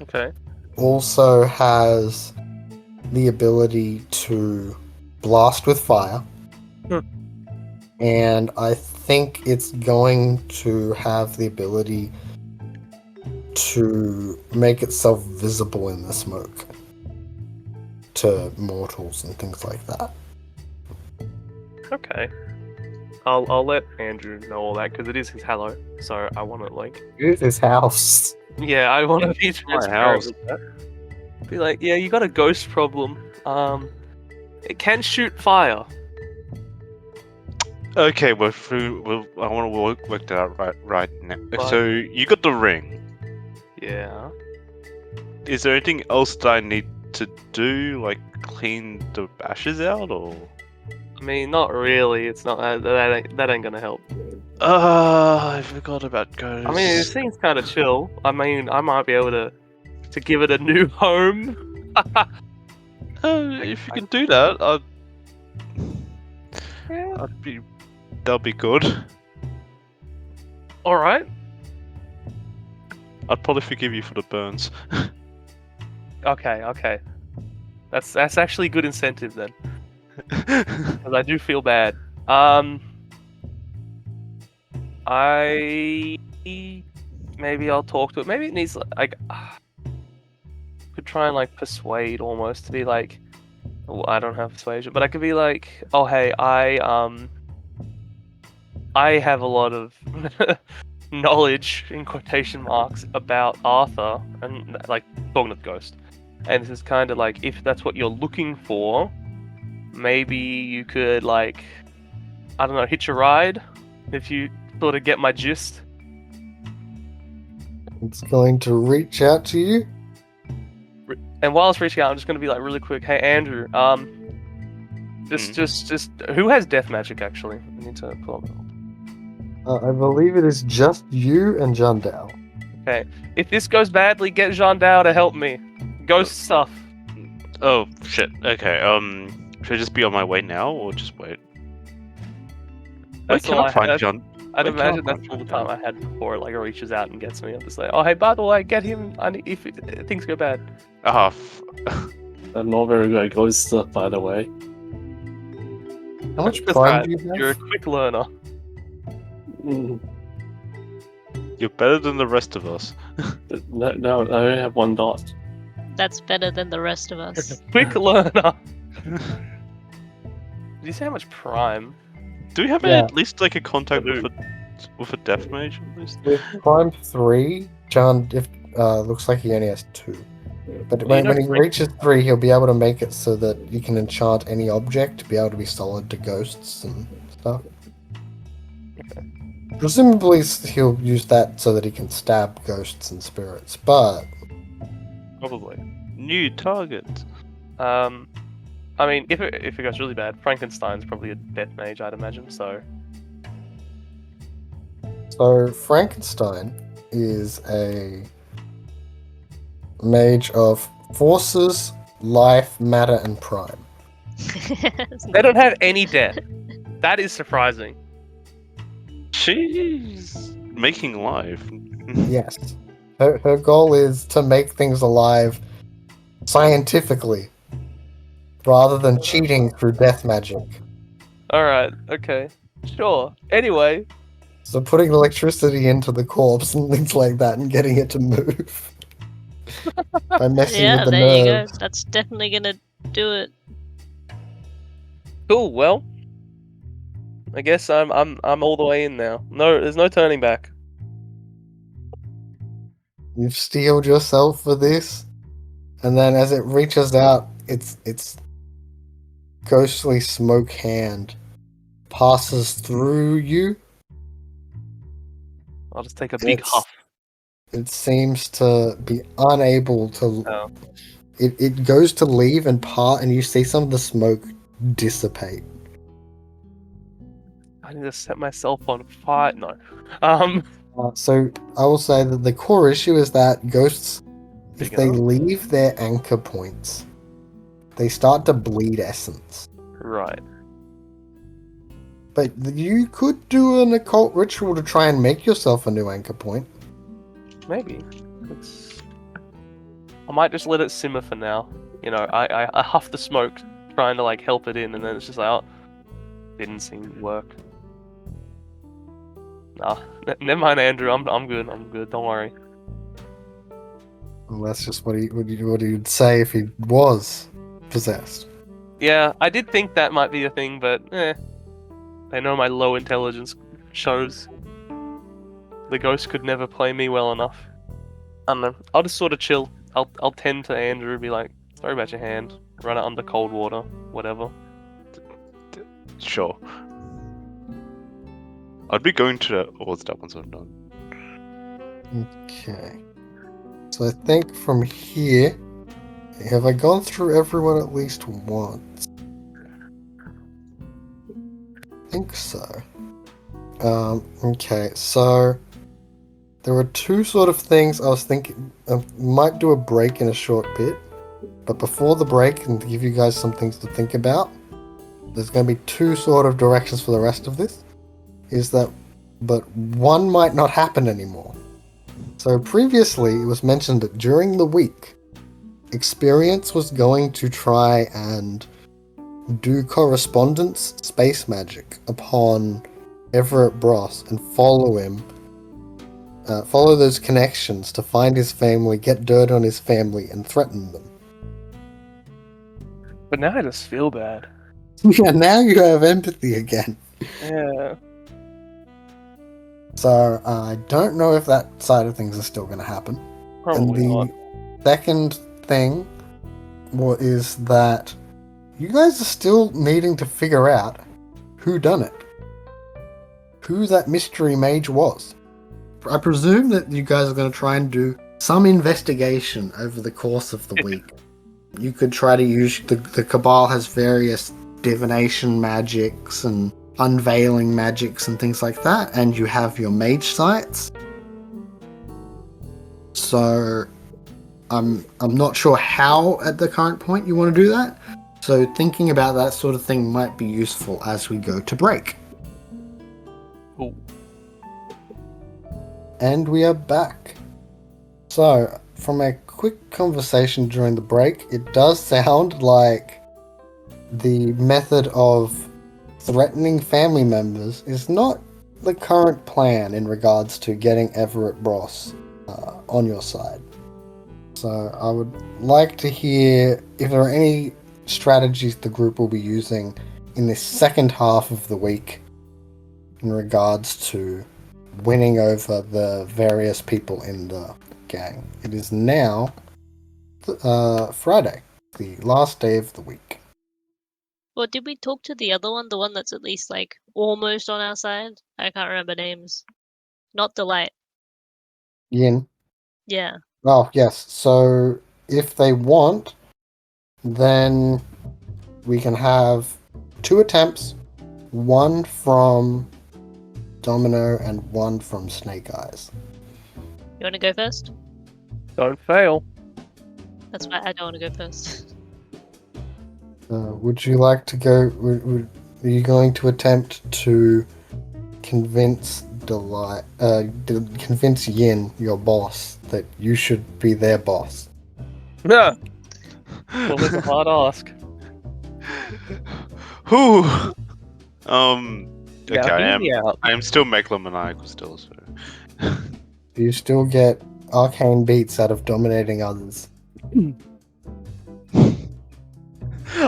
Okay. Also has the ability to blast with fire. And I think it's going to have the ability to make itself visible in the smoke to mortals and things like that. Okay. I'll let Andrew know all that because it is his Hallow. So I want to It is his house. yeah, I want to be my transparent house. with that. Be like, yeah, you got a ghost problem. It can shoot fire. Okay, I want to work that out right now. Fine. So you got the ring. Yeah. Is there anything else that I need to do, like clean the ashes out, or? I mean, not really. It's not that ain't gonna help. I forgot about ghosts. I mean, it seems kind of chill. I mean, I might be able to give it a new home. If you can do that, Yeah. that'll be good. All right. I'd probably forgive you for the burns. Okay. That's actually good incentive then, because I do feel bad. Maybe I'll talk to it. Maybe it needs could try and persuade almost to be like, well, I don't have persuasion, but I could be like, oh hey, I have a lot of knowledge in quotation marks about Arthur and talking to the ghost, and this is kind of like, if that's what you're looking for, maybe you could I don't know, hitch a ride if you sort of get my gist. It's going to reach out to you. And while it's reaching out, I'm just gonna be like really quick. Hey Andrew, just who has death magic actually? I need to pull up. I believe it is just you and John Dow. Okay, if this goes badly, get Jean Dao to help me. Ghost stuff. Oh shit. Okay. Should I just be on my way now, or just wait? That's Wait, can all I find had. John? I'd Wait, imagine can I that's find all the John? time I had before. It reaches out and gets me. I'm just like, oh hey, by the way, get him. If things go bad. Ah, I'm not very good at ghost stuff, by the way. How much That's prime right. do you have? You're a quick learner. Mm, you're better than the rest of us. no, I only have 1 dot. That's better than the rest of us. Quick learner. Did you say how much prime? Do we have Yeah. at least a contact I do. with a death mage at least? With prime 3, John looks like he only has 2. But when he reaches 3, he'll be able to make it so that you can enchant any object to be able to be solid to ghosts and stuff. Okay. Presumably he'll use that so that he can stab ghosts and spirits, but Probably. New target. I mean, if it goes really bad, Frankenstein's probably a death mage, I'd imagine. So Frankenstein is a mage of forces, life, matter, and prime. They don't have any death. That is surprising. She's making life. Yes. Her goal is to make things alive scientifically, rather than cheating through death magic. Alright, okay. Sure. Anyway, So putting electricity into the corpse and things like that and getting it to move. By messing Yeah, with the there you go. nerves. That's definitely gonna do it. cool, well. I guess I'm all the way in now. No, there's no turning back. You've steeled yourself for this, and then as it reaches out, its ghostly smoke hand passes through you. I'll just take a big It's- huff. It seems to be unable to. Oh. It goes to leave and part, and you see some of the smoke dissipate. I need to set myself on fire. No. So I will say that the core issue is that ghosts, if Big they enough? leave their anchor points, they start to bleed essence. Right. But you could do an occult ritual to try and make yourself a new anchor point. Maybe. I might just let it simmer for now. You know, I huff the smoke, trying to like help it in, and then it's just like, oh, didn't seem to work. Nah, never mind, Andrew. I'm good. I'm good. Don't worry. Well, that's just what he'd say if he was possessed. Yeah, I did think that might be a thing, but they know my low intelligence shows. The ghost could never play me well enough. I don't know. I'll just sort of chill. I'll tend to Andrew, be like, sorry about your hand. Run it under cold water, whatever. Sure. I'd be going to all the stuff once I'm done. Okay. So I think from here, have I gone through everyone at least once? I think so. Okay, so there were two sort of things I was thinking. I might do a break in a short bit, but before the break, and to give you guys some things to think about, there's going to be two sort of directions for the rest of this. But one might not happen anymore. So previously, it was mentioned that during the week, Experience was going to try and do correspondence space magic upon Everett Bross and follow him. Follow those connections to find his family, get dirt on his family, and threaten them. But now I just feel bad. Yeah, now you have empathy again. Yeah. So I don't know if that side of things is still going to happen. Probably not. Second thing is that you guys are still needing to figure out who done it. Who that mystery mage was. I presume that you guys are going to try and do some investigation over the course of the week. You could try to use... The Cabal has various divination magics and unveiling magics and things like that, and you have your mage sites. So I'm not sure how at the current point you want to do that. So thinking about that sort of thing might be useful as we go to break. Ooh. And we are back. So from a quick conversation during the break, it does sound like the method of threatening family members is not the current plan in regards to getting Everett Bross on your side. So I would like to hear if there are any strategies the group will be using in this second half of the week in regards to winning over the various people in the gang. It is now Friday, the last day of the week. Well, did we talk to the other one? The one that's at least, like, almost on our side? I can't remember names. Not Delight. Yin. Yeah. Oh, yes. So if they want, then we can have 2 attempts, one from Domino and one from Snake Eyes. You want to go first? Don't fail. That's why I don't want to go first. Would you like to go? Are you going to attempt to convince convince Yin, your boss, that you should be their boss? Yeah. Well, that's a hard ask. Whew. Now, Okay, I hear am. me out. I am still megalomaniacal still, so. Do you still get arcane beats out of dominating others?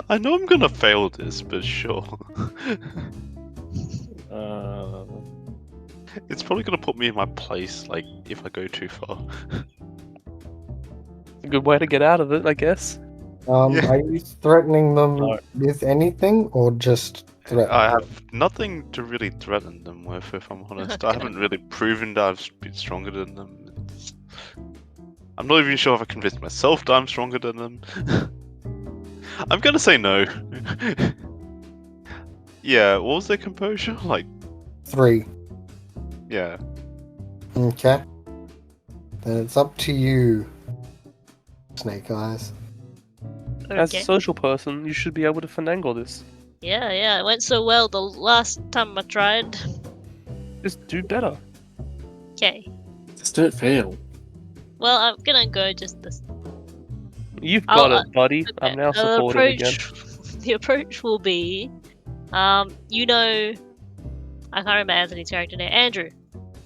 I know I'm gonna fail this, but sure. It's probably gonna put me in my place, like, if I go too far. A good way to get out of it, I guess. Yeah. Are you threatening them No. with anything, or just threatening? I have nothing to really threaten them with, if I'm honest. I haven't really proven that I've been stronger than them. I'm not even sure if I convinced myself that I'm stronger than them. I'm gonna say no. Yeah, what was their composure? Like, 3. yeah. Okay. Then it's up to you, Snake Eyes. As a Okay. social person, you should be able to finagle this. Yeah, it went so well the last time I tried. Just do better. Okay. Just don't fail. Well, I'm gonna go just this. You've got I'll- it, buddy. Okay. I'm now The supportive again. The approach will be, you know, I can't remember Anthony's character name. Andrew.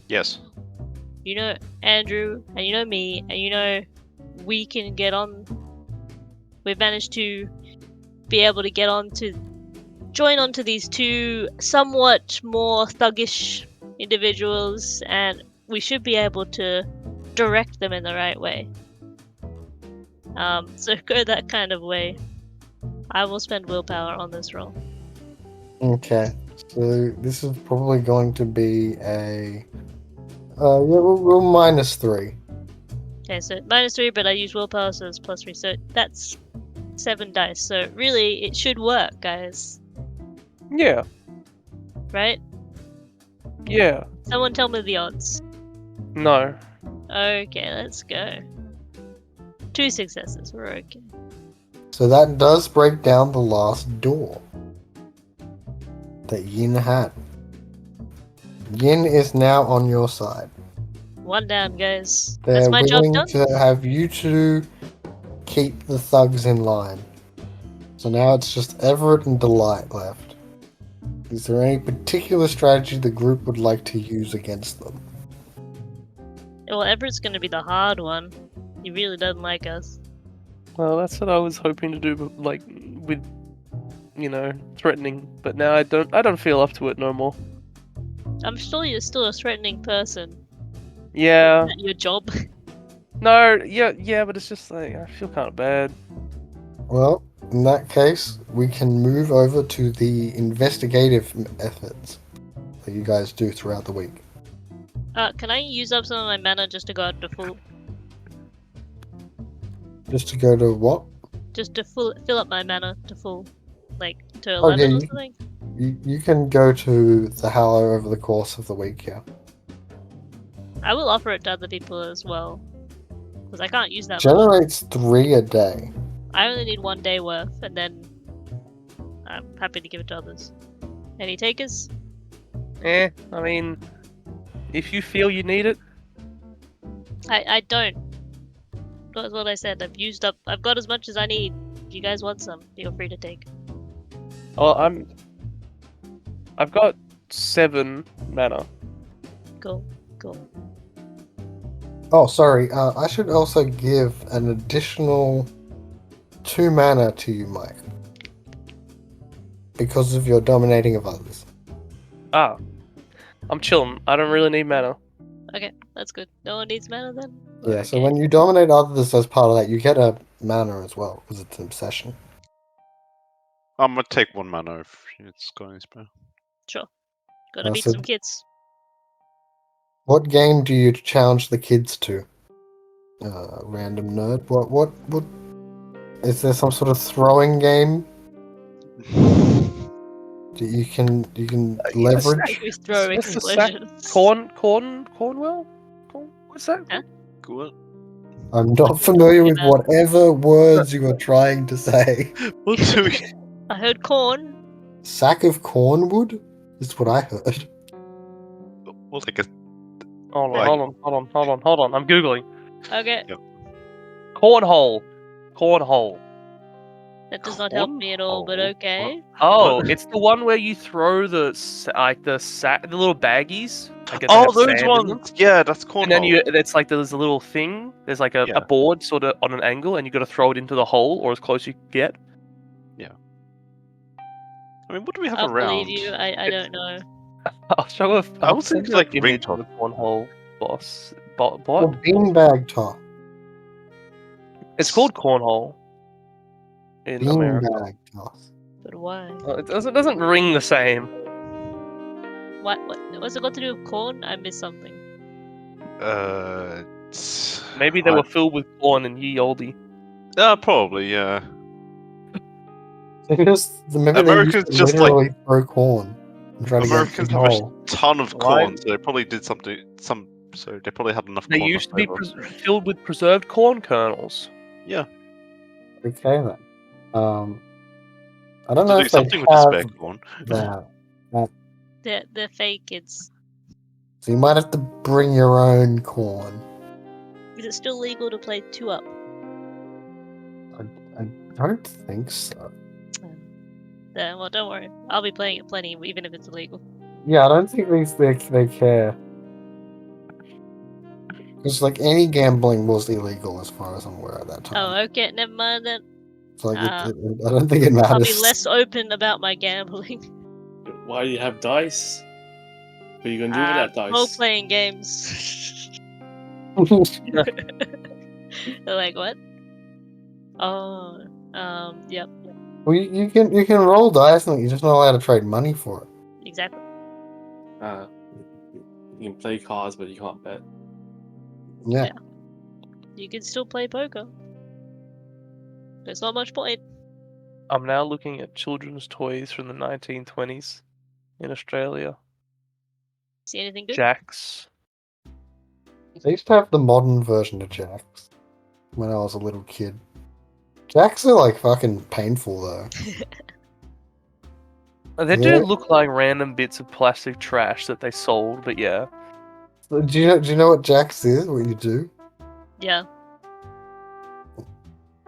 Yes. You know Andrew, and you know me, and you know we can get on. We've managed to be able to get on to join onto these two somewhat more thuggish individuals, and we should be able to direct them in the right way. So go that kind of way. I will spend willpower on this roll. Okay. So this is probably going to be a. We'll -3. Okay, so -3, but I use willpower, so it's +3. So that's 7 dice. So really, it should work, guys. Yeah, Right? yeah. Someone tell me the odds. No. Okay, let's go. 2 successes. We're okay. So that does break down the last door that Yin had. Yin is now on your side. 1 down, guys. They're That's my job willing done. to have you two keep the thugs in line. So now it's just Everett and Delight left. Is there any particular strategy the group would like to use against them? Well, Everett's gonna be the hard one. He really doesn't like us. Well, that's what I was hoping to do, but like with, threatening. But now I don't feel up to it no more. I'm sure you're still a threatening person. Yeah. Isn't that your job? No. Yeah. But it's just like I feel kind of bad. Well, in that case, we can move over to the investigative efforts that you guys do throughout the week. Can I use up some of my mana just to go out to full? Just to go to what? Just to fill up my mana to full, like to 11 or you- something. You can go to the Hallow over the course of the week, yeah. I will offer it to other people as well, because I can't use that. much. Generates 3 a day. I only need 1 day worth, and then I'm happy to give it to others. Any takers? I mean, if you feel you need it, I don't. That's what I said. I've used up. I've got as much as I need. If you guys want some, feel free to take. oh, I've got 7 mana. Cool. Oh, sorry. I should also give an additional 2 mana to you, Mike. Because of your dominating of others. Ah, I'm chilling. I don't really need mana. Okay, that's good. No one needs mana then. Yeah, so Okay. when you dominate others as part of that, you get a mana as well, because it's an obsession. I'm gonna take 1 mana if it's going to spell. Sure. Gotta beat so- some kids. What game do you challenge the kids to? Random nerd. What? Is there some sort of throwing game that you can leverage? We throw It's the sack- explosions. Cornwell? What's that? Huh? What? I'm not familiar with Yeah. whatever words you are trying to say. What do we? I heard corn. Sack of cornwood is what I heard. We'll take a. Hold on, Why? hold on. I'm googling. Okay, Cornhole. Cornhole. that does not help me at all, but Cornhole? okay. Oh, What? it's the one where you throw the the little baggies. I guess they Oh, have those sand in them. ones! Yeah, that's cornhole. And then it's like there's a little thing. There's like a Yeah. board sort of on an angle, and you got to throw it into the hole or as close you can get. I mean, what do we have I'll around? believe you. I don't know. I'll show a. I I'll would send think you like an ring image toss. of the cornhole boss. Or What? beanbag toss. It's called cornhole in America. Beanbag toss. But why? Well, it doesn't ring the same. What's it got to do with corn? I missed something. Maybe they were filled with corn in ye olde. Probably, yeah. Maybe they used Americans to just, literally throw corn and try to get Americans a have a hole. ton of Why? corn, so they probably did something. So they probably had enough They corn. used to be left over. filled with preserved corn kernels. Yeah. Okay then. I don't To know do if they something with the spare have corn. that. They're fake. It's. So you might have to bring your own corn. Is it still legal to play 2-up? I don't think so. Yeah, well, don't worry. I'll be playing it plenty, even if it's illegal. Yeah, I don't think they care. Because like any gambling was illegal as far as I'm aware at that time. Oh, okay. Never mind then. So like, Ah. I don't think it matters. I'll be less open about my gambling. Why do you have dice? What are you gonna do with that dice? Role-playing games. They're like, what? Oh, yep, Well, you can roll dice, and you're just not allowed to trade money for it. exactly. You can play cards, but you can't bet. Yeah. You can still play poker. There's not much point. I'm now looking at children's toys from the 1920s in Australia. See anything good? Jacks. They used to have the modern version of Jacks when I was a little kid. Jacks are like fucking painful though. They Yeah. do look like random bits of plastic trash that they sold, but yeah. So do you know what Jacks is? What you do? Yeah.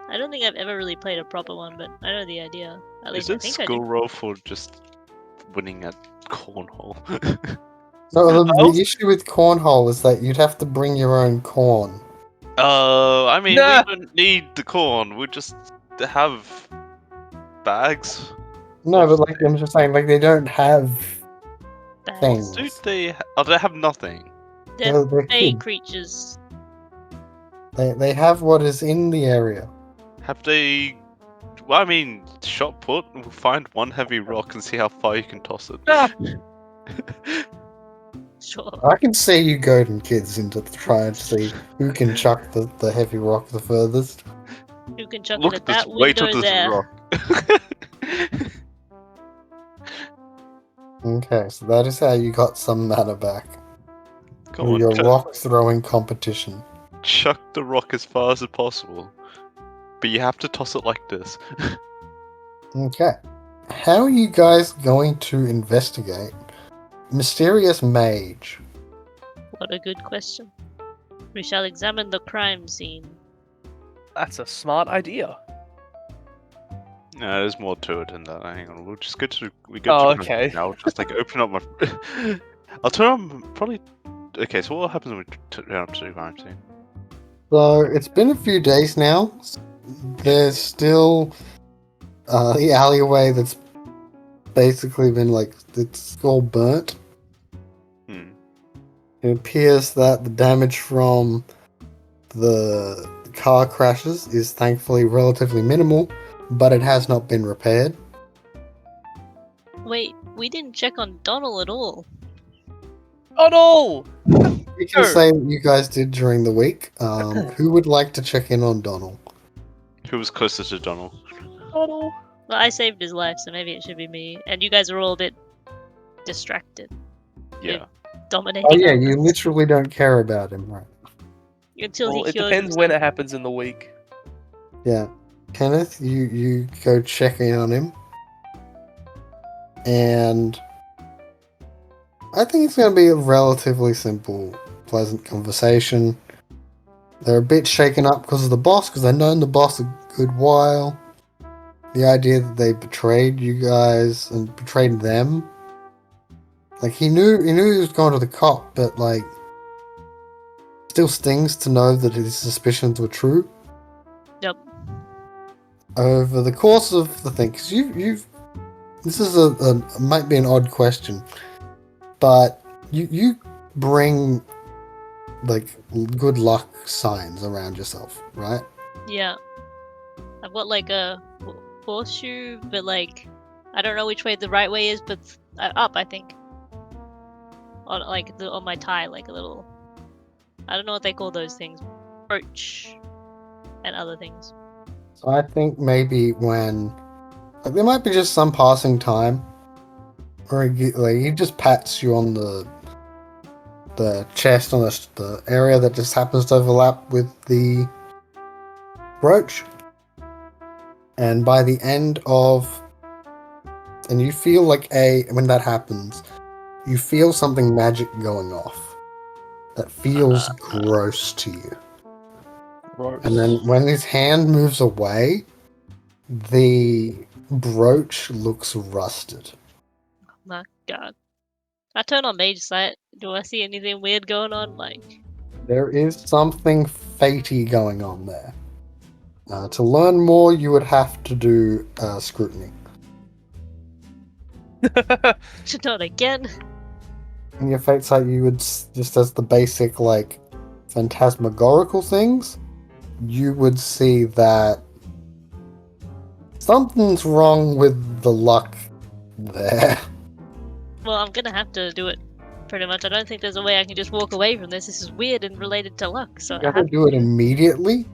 I don't think I've ever really played a proper one, but I know the idea. At Is least I it think I school do. roll for just winning at cornhole? No, the issue with cornhole is that you'd have to bring your own corn. I mean, Nah. we don't need the corn. We just have bags. No, but like I'm just saying, like they don't have Bad. things. Do they? Oh, they have nothing. They're They're fey kids. creatures. They have what is in the area. Have they? Well, I mean, shot put. We'll find one heavy rock and see how far you can toss it. Ah. Sure. I can see you goading kids into trying to see who can chuck the heavy rock the furthest. You can chuck Look it at at this that weight window of this there. rock. Okay, so that is how you got some mana back. Come With on, your rock throwing competition. chuck the rock as far as possible. But you have to toss it like this. Okay. How are you guys going to investigate Mysterious Mage? What a good question. We shall examine the crime scene. That's a smart idea. No, there's more to it than that. Hang on, we'll just go to Oh, to okay. now. I'll just like open up my. I'll turn on probably. Okay, so what happens when we turn up to crime scene? So it's been a few days now. There's still the alleyway that's basically been like it's all burnt. Hmm. It appears that the damage from the car crashes is thankfully relatively minimal, but it has not been repaired. Wait, we didn't check on Donald at all. Oh no! You can Sure. say what you guys did during the week. Who would like to check in on Donald? Who was closer to Donald? Oh no! Well, I saved his life, so maybe it should be me. And you guys are all a bit distracted, Yeah. dominating. Oh yeah, you others literally don't care about him, right? until Well, he it cured depends when himself. it happens in the week. Yeah. Kenneth, you go check in on him. and I think it's going to be a relatively simple, pleasant conversation. They're a bit shaken up because of the boss, because they've known the boss a good while. The idea that they betrayed you guys and betrayed them. Like, he knew he was going to the cop, but, like, still stings to know that his suspicions were true. Yep. Over the course of the thing, because you've this is might be an odd question, but you bring, like, good luck signs around yourself, right? Yeah. I've got like a horseshoe, but like I don't know which way the right way is, but up, I think. On like on my tie, like a little. I don't know what they call those things, brooch, and other things. So I think maybe when, like, there might be just some passing time, or he just pats you on the chest, on the area that just happens to overlap with the brooch, and by the end of, and you feel like when that happens, you feel something magic going off that feels gross to you. Gross. And then when his hand moves away, the brooch looks rusted. My God. I turn on Mage Sight. Do I see anything weird going on? Like, There is something fatey going on there. To learn more, you would have to do scrutiny. not again. In your fate sight, you would, just as the basic, like, phantasmagorical things, you would see that something's wrong with the luck there. Well, I'm gonna have to do it. Pretty much. I don't think there's a way I can just walk away from this. This is weird and related to luck. So You have to do it immediately?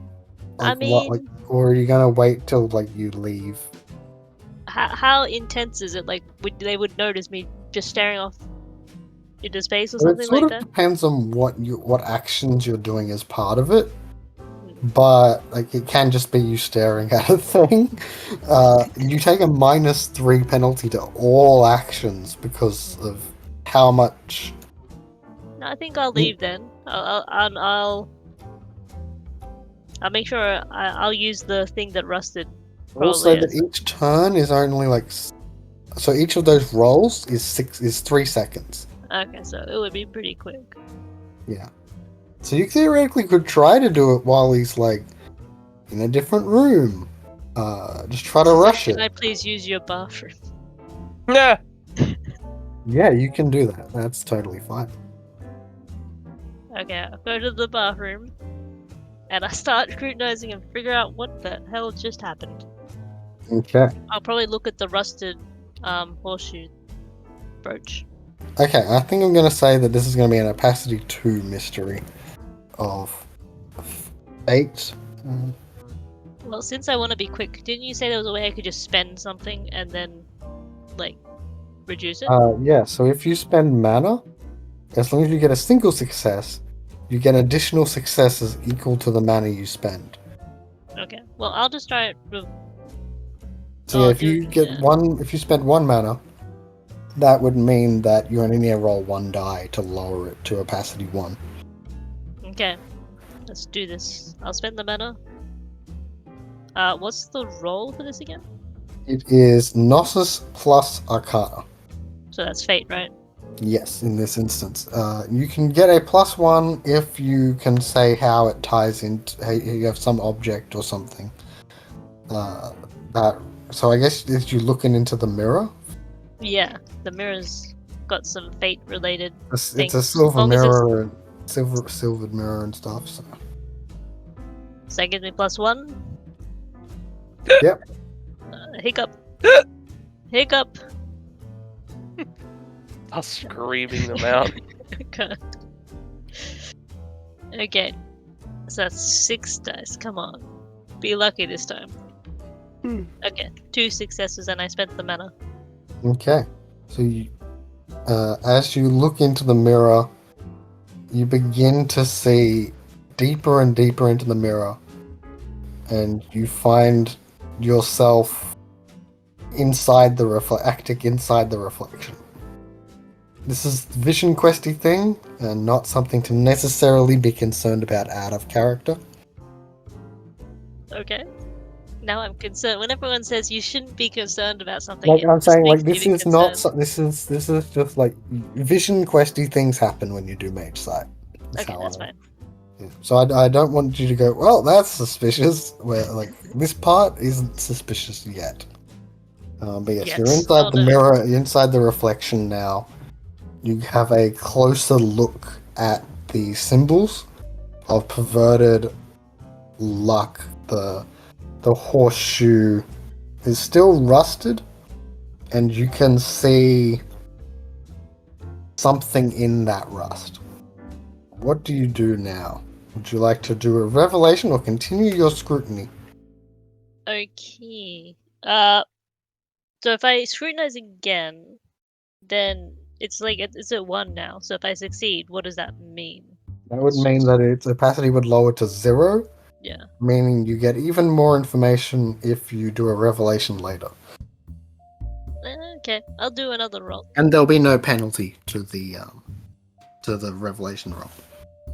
I mean, or are you gonna wait till, like, you leave? how intense is it? Like, they would notice me just staring off into space or Well, something it sort like of that? depends on what actions you're doing as part of it. But, like, it can just be you staring at a thing. You take a -3 penalty to all actions because of how much. No, I think I'll leave then. I'll make sure I'll use the thing that rusted. Also, Probably that each turn is only like. So each of those rolls is 3 seconds. Okay, so it would be pretty quick. Yeah. So you theoretically could try to do it while he's, like, in a different room. Just try to rush Can it. I please use your bathroom? Yeah. Yeah, you can do that. That's totally fine. Okay, I go to the bathroom and I start scrutinizing and figure out what the hell just happened. Okay. I'll probably look at the rusted horseshoe brooch. Okay, I think I'm going to say that this is going to be an opacity 2 mystery of fate. Well, since I want to be quick, didn't you say there was a way I could just spend something and then, like, reduce it? Yeah, so if you spend mana, as long as you get a single success, you get additional successes equal to the mana you spend. Okay, well, I'll just try it with... So yeah, if you if you spend 1 mana, that would mean that you only need to roll 1 die to lower it to opacity 1. Okay, let's do this. I'll spend the mana. What's the roll for this again? It is Gnosis plus Arcana. So that's fate, right? Yes, in this instance. You can get a +1 if you can say how it ties into, you have some object or something. So I guess if you're looking into the mirror. Yeah, the mirror's got some fate-related It's things. a silver As long as it's- mirror, silvered mirror and stuff. So. So that gives me +1. Yep. Hiccup. Hiccup. Us screaming them out. Okay. Okay. So that's 6 dice. Come on. Be lucky this time. Okay. 2 successes and I spent the mana. Okay. So you, as you look into the mirror, you begin to see deeper and deeper into the mirror, and you find yourself inside the acting inside the reflection. This is a vision questy thing, and not something to necessarily be concerned about out of character. Okay. Now I'm concerned. When everyone says you shouldn't be concerned about something, Like it I'm just saying, makes like me this be is not. concerned. This is just like vision questy things happen when you do mage sight. Okay, that's fine. Yeah. So I don't want you to go, well, that's suspicious. Where like this part isn't suspicious yet. But yes, you're Yes. inside Oh, the no. mirror, inside the reflection now. You have a closer look at the symbols of perverted luck. The horseshoe is still rusted, and you can see something in that rust. What do you do now? Would you like to do a revelation or continue your scrutiny? Okay. So if I scrutinize again, then it's like it's at 1 now. So if I succeed, what does that mean? That would mean that its opacity would lower to 0, Yeah. meaning you get even more information if you do a revelation later. Okay, I'll do another roll. And there'll be no penalty to the revelation roll.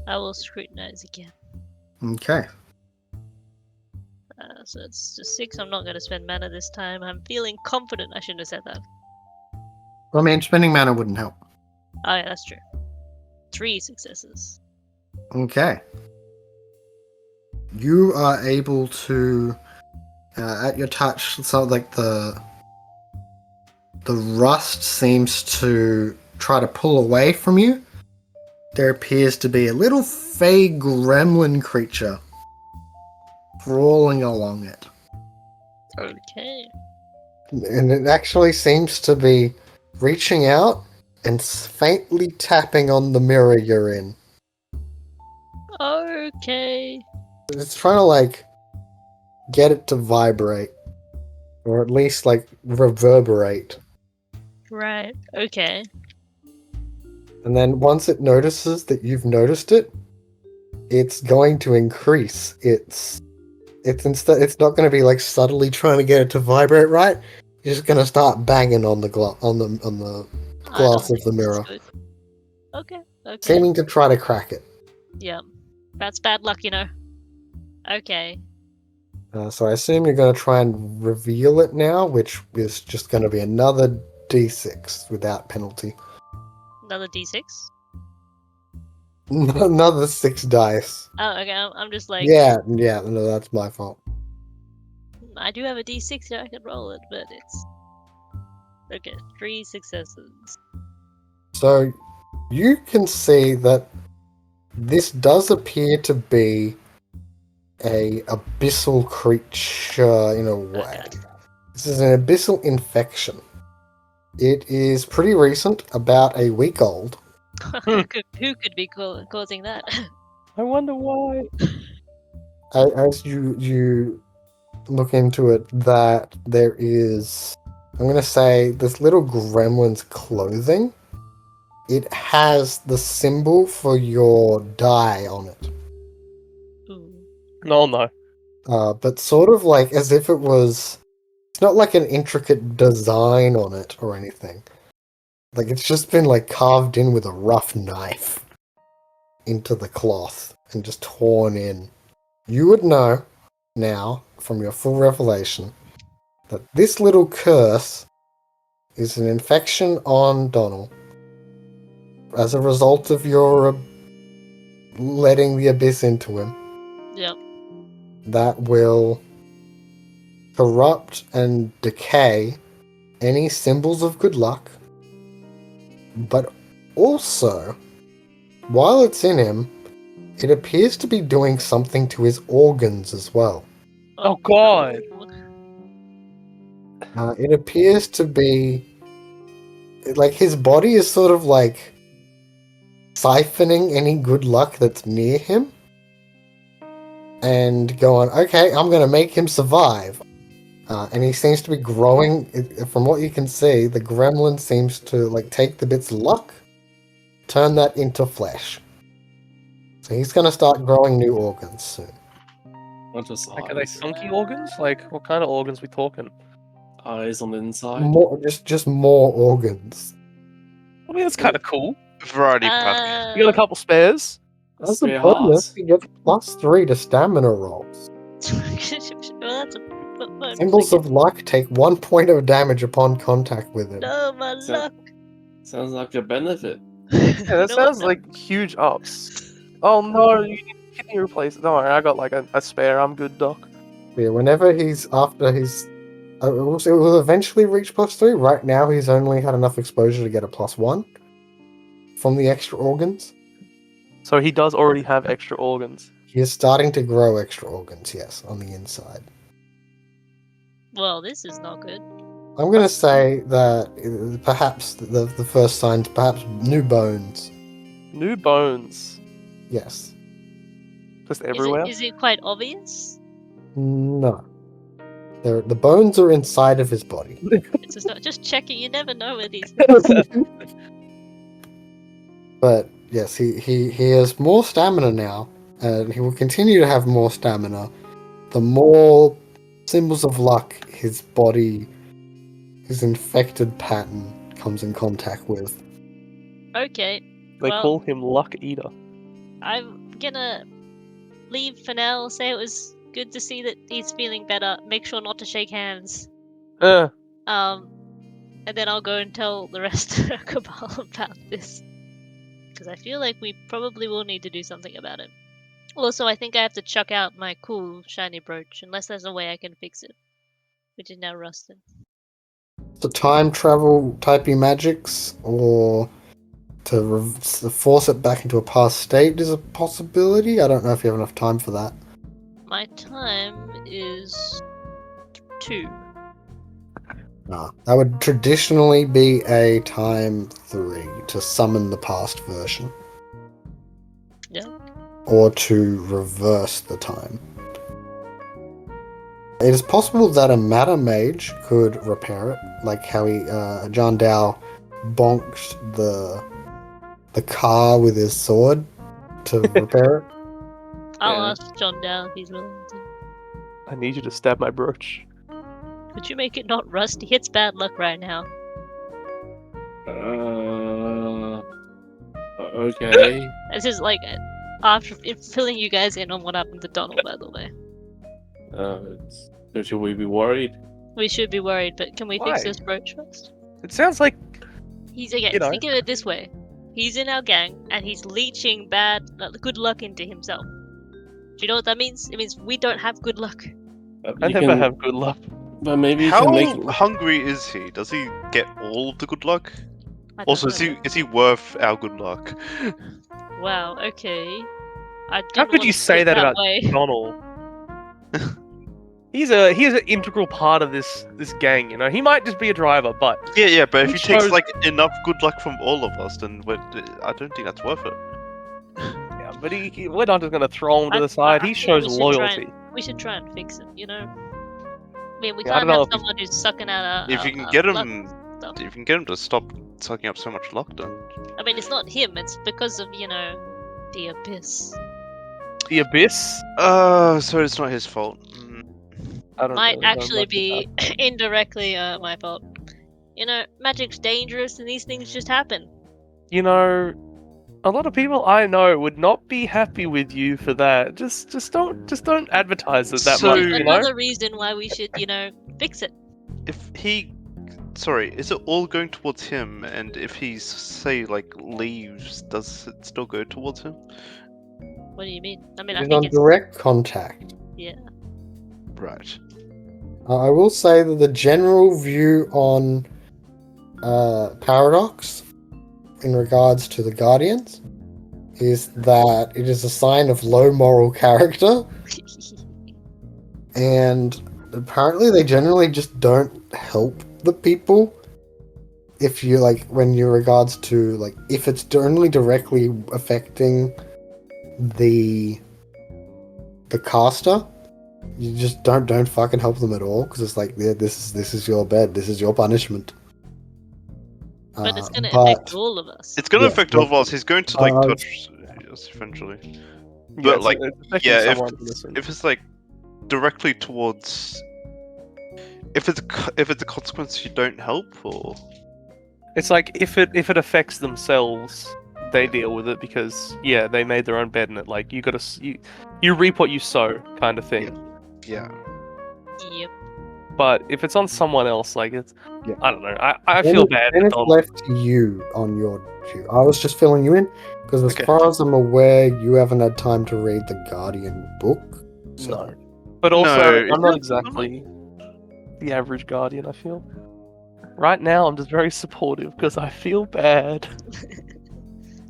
I will scrutinize again. Okay. So it's just 6. I'm not going to spend mana this time. I'm feeling confident. I shouldn't have said that. I mean, spending mana wouldn't help. Oh, yeah, that's true. 3 successes. Okay. You are able to, at your touch, so like the rust seems to try to pull away from you. There appears to be a little fey gremlin creature crawling along it. Okay. And it actually seems to be reaching out and faintly tapping on the mirror you're in. Okay. It's trying to, like, get it to vibrate. Or at least, like, reverberate. Right. Okay. And then once it notices that you've noticed it, it's going to increase its not going to be like subtly trying to get it to vibrate, right? You're just going to start banging on the glass I of don't the think mirror, that's good. Okay. Okay. seeming to try to crack it. Yeah. That's bad luck, you know. Okay. So I assume you're going to try and reveal it now, which is just going to be another d6 without penalty. Another d6. Another 6 dice. Oh, okay. I'm just like. Yeah, no, that's my fault. I do have a d6 here. I could roll it, but it's. Okay. 3 successes. So you can see that this does appear to be a abyssal creature in a way. Okay. This is an abyssal infection. It is pretty recent, about a week old. who could be causing that? I wonder why. As you look into it, that there is, I'm going to say, this little gremlin's clothing. It has the symbol for your die on it. Ooh. No. But sort of like as if it was. It's not like an intricate design on it or anything. Like it's just been like carved in with a rough knife into the cloth and just torn in. You would know now from your full revelation that this little curse is an infection on Donald as a result of your letting the abyss into him. Yep. That will corrupt and decay any symbols of good luck, but also, while it's in him, it appears to be doing something to his organs as well. Oh, God. It appears to be like his body is sort of like siphoning any good luck that's near him and going, okay, I'm going to make him survive. And he seems to be growing. From what you can see, the gremlin seems to like take the bits of luck, turn that into flesh. So he's going to start growing new organs soon. Not just Like, are they funky organs? Like, what kind of organs we talking? eyes on the inside. More, just more organs. I mean, that's kind of cool. Variety pack. You got a couple spares. That's Spare a bonus. hearts. You get +3 to stamina rolls. well, that's a bonus, Symbols I of luck take 1 point of damage upon contact with him. guess. No, my So- luck. Sounds like a benefit. Yeah, that You know what, sounds no. like huge ups. Oh no, you need a kidney replacement. Don't worry, I got like a spare. I'm good, Doc. Yeah, whenever it will eventually reach +3. Right now, he's only had enough exposure to get a +1 from the extra organs. So he does already have extra organs. He is starting to grow extra organs, yes, on the inside. Well, this is not good. I'm going to say that perhaps the first signs, perhaps new bones. New bones. Yes. Just everywhere. Is it quite obvious? No. The bones are inside of his body. It's just not just check it. You never know with these. But yes, he has more stamina now, and he will continue to have more stamina. The more symbols of luck his body, his infected pattern comes in contact with. Okay, They well- call him Luck Eater. I'm gonna leave for now. Say it was good to see that he's feeling better. Make sure not to shake hands. And then I'll go and tell the rest of the Cabal about this. Because I feel like we probably will need to do something about it. Also, I think I have to chuck out my cool shiny brooch, unless there's a way I can fix it. Which is now rusted. So time travel typey magics, or to force it back into a past state is a possibility. I don't know if you have enough time for that. My time is 2. Nah, that would traditionally be a time 3 to summon the past version. Yeah. Or to reverse the time. It is possible that a matter mage could repair it, like how John Dow bonked the car with his sword to repair it. I'll Yeah. ask John Dow if he's willing to. I need you to stab my brooch. Could you make it not rusty? It's bad luck right now. Okay. This is like after filling you guys in on what happened to Donald, by the way. Should we be worried? We should be worried, but can we Why? fix this brooch first? It sounds like He's again. You know. Think of it this way: he's in our gang, and he's leeching good luck into himself. Do you know what that means? It means we don't have good luck. I never have good luck. But maybe you How can make. hungry is he? Does he get all of the good luck? I don't Also, know. is he worth our good luck? Wow. Okay. I How didn't could wanna you say put it that about way. Donald? He's an integral part of this gang. You know, he might just be a driver, but Yeah, but if He he takes chose- like enough good luck from all of us, then I don't think that's worth it. yeah, but we're not just gonna throw him to I- the side. I He think shows we should try loyalty. We should try and fix him. You know. I mean, we Yeah, I can't don't know have if he's- someone who's sucking out our. If you can our get luck him, stuff. if you can get him to stop sucking up so much luck, then I mean, it's not him. It's because of the abyss. The abyss. so it's not his fault. I don't Might really know actually much be indirectly my fault. You know, magic's dangerous, and these things just happen. You know, a lot of people I know would not be happy with you for that. Just don't advertise it that So- much. Just You know. another reason why we should, fix it. If he, sorry, is it all going towards him? And if he say like leaves, does it still go towards him? What do you mean? I mean, It I is think on it's direct contact. Right. I will say that the general view on Paradox in regards to the Guardians is that it is a sign of low moral character, and apparently they generally just don't help the people. If you when you regards to if it's only directly affecting the caster, you just don't fucking help them at all, because it's yeah, this is your bed, this is your punishment. but it's gonna but- affect all of us. It's gonna Yeah, affect all of us. He's going to touch us eventually. But it's affecting yeah, someone innocent. if it's directly towards if it's a consequence, you don't help, or It's like if it affects themselves, they deal with it because they made their own bed in it. Like you reap what you sow, kind of thing. yeah. Yep. But if it's on someone else, like it's Yeah. I don't know. I feel bad Then for it's Donald. left to you on your issue. I was just filling you in because, as Okay. far as I'm aware, you haven't had time to read the Guardian book. So. No. But also, No, I'm not exactly the average guardian, I feel. Right now, I'm just very supportive because I feel bad.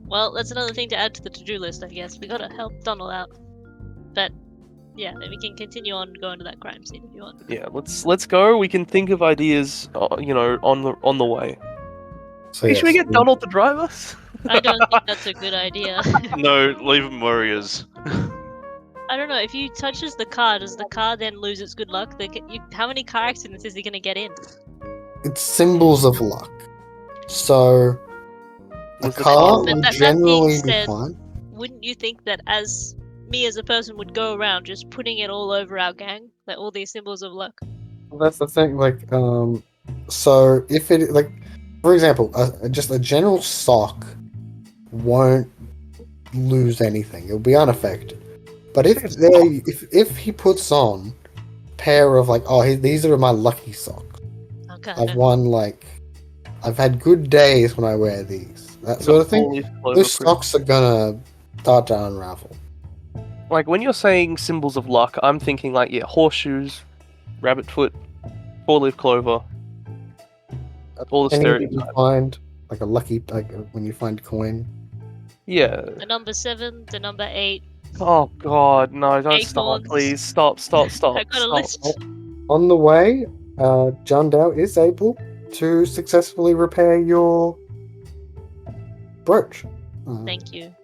Well, that's another thing to add to the to-do list, I guess. We gotta help Donald out. But yeah, we can continue on going to that crime scene if you want. Yeah, let's go. We can think of ideas, on the way. So Hey, should we yes, get Donald to drive us? I don't think that's a good idea. No, leave them warriors. I don't know. If he touches the car, does the car then lose its good luck? How many car accidents is he gonna get in? It's symbols of luck. So a Was the car car- will But that being generally be said- fine. Wouldn't you think that as me as a person would go around just putting it all over our gang, like all these symbols of luck? That's the thing. So if it for example, just a general sock won't lose anything. It'll be unaffected. But if he puts on a pair of these are my lucky socks. Okay. I've had good days when I wear these. That sort of thing. Four-leaf clover Those print. socks are gonna start to unravel. Like when you're saying symbols of luck, I'm thinking horseshoes, rabbit foot, four-leaf clover, all the Anything you stereotypes. find, like a lucky, when you find coin. Yeah. The number 7, the number 8. Oh God, no! Don't stop, Acorns. please. Stop! I got a Stop. list. On the way, John Dow is able to successfully repair your brooch. Thank you.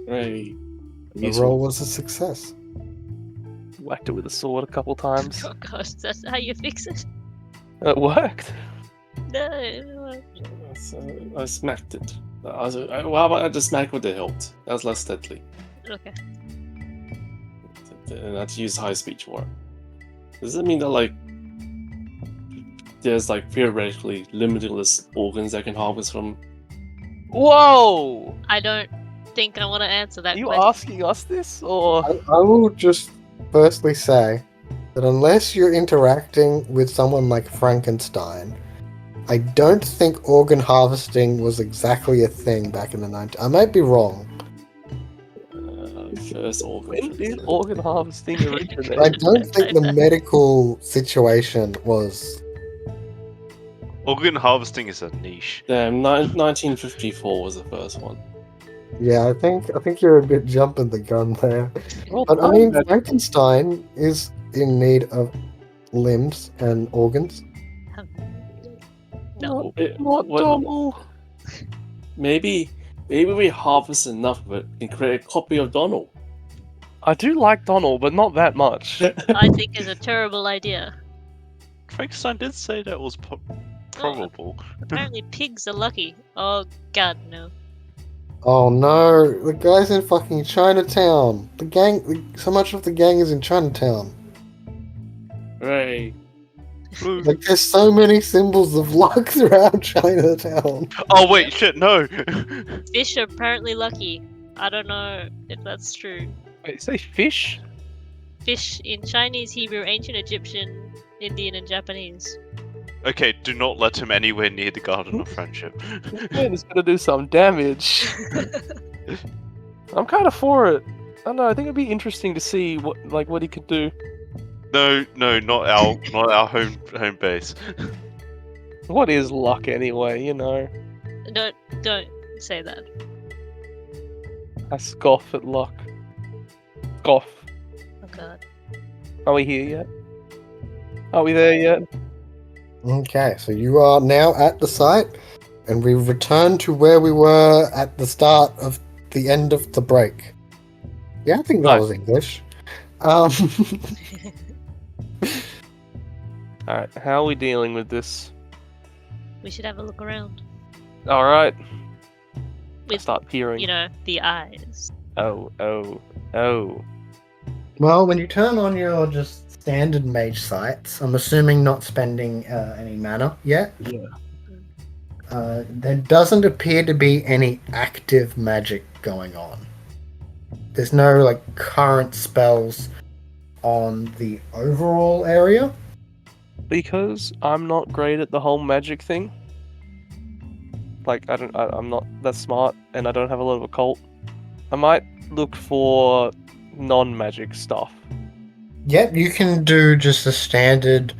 Right. The roll was a success. Whacked it with a sword a couple times. Oh gosh, that's how you fix it? It worked. No. I smacked it. How about I just smack with the hilt? That's less deadly. Okay. And that's use high speech for it. Does it mean that there's theoretically limitless organs I can harvest from? Whoa! I don't think I want to answer that Are you question. asking us this, or I will just firstly say that unless you're interacting with someone like Frankenstein, I don't think organ harvesting was exactly a thing back in the 90s. I might be wrong. First organ. when did organ harvesting originate? I don't think the medical situation was. Organ harvesting is a niche. Damn, 1954 was the first one. Yeah, I think you're a bit jumping the gun there. But I mean, Frankenstein is in need of limbs and organs. No. Not What- Donald. Maybe we harvest enough of it and create a copy of Donald. I do like Donald, but not that much. I think is a terrible idea. Frankenstein did say that was probable. Apparently pigs are lucky. Oh god, no. Oh no, the guy's in fucking Chinatown. So much of the gang is in Chinatown. Right. Like, there's so many symbols of luck throughout Chinatown. Oh wait, shit, no. Fish are apparently lucky. I don't know if that's true. Wait, say fish? Fish in Chinese, Hebrew, Ancient Egyptian, Indian, and Japanese. Okay, do not let him anywhere near the Garden of Friendship. Man, it's gonna do some damage. I'm kind of for it. I don't know. I think it'd be interesting to see what he could do. No, not our home base. What is luck anyway? You know, Don't say that. I scoff at luck. Scoff. Oh god. Are we here yet? Are we there yet? Okay, so you are now at the site, and we return to where we were at the start of the end of the break. Yeah, I think that Nice. was English. Alright, how are we dealing with this? We should have a look around. Alright. With, Start peering. you know, the eyes. Oh. Well, when you turn on your just standard mage sites. I'm assuming not spending any mana yet. Yeah. There doesn't appear to be any active magic going on. There's no like current spells on the overall area. Because I'm not great at the whole magic thing. Like I'm not that smart, and I don't have a lot of occult. I might look for non-magic stuff. Yep, you can do just a standard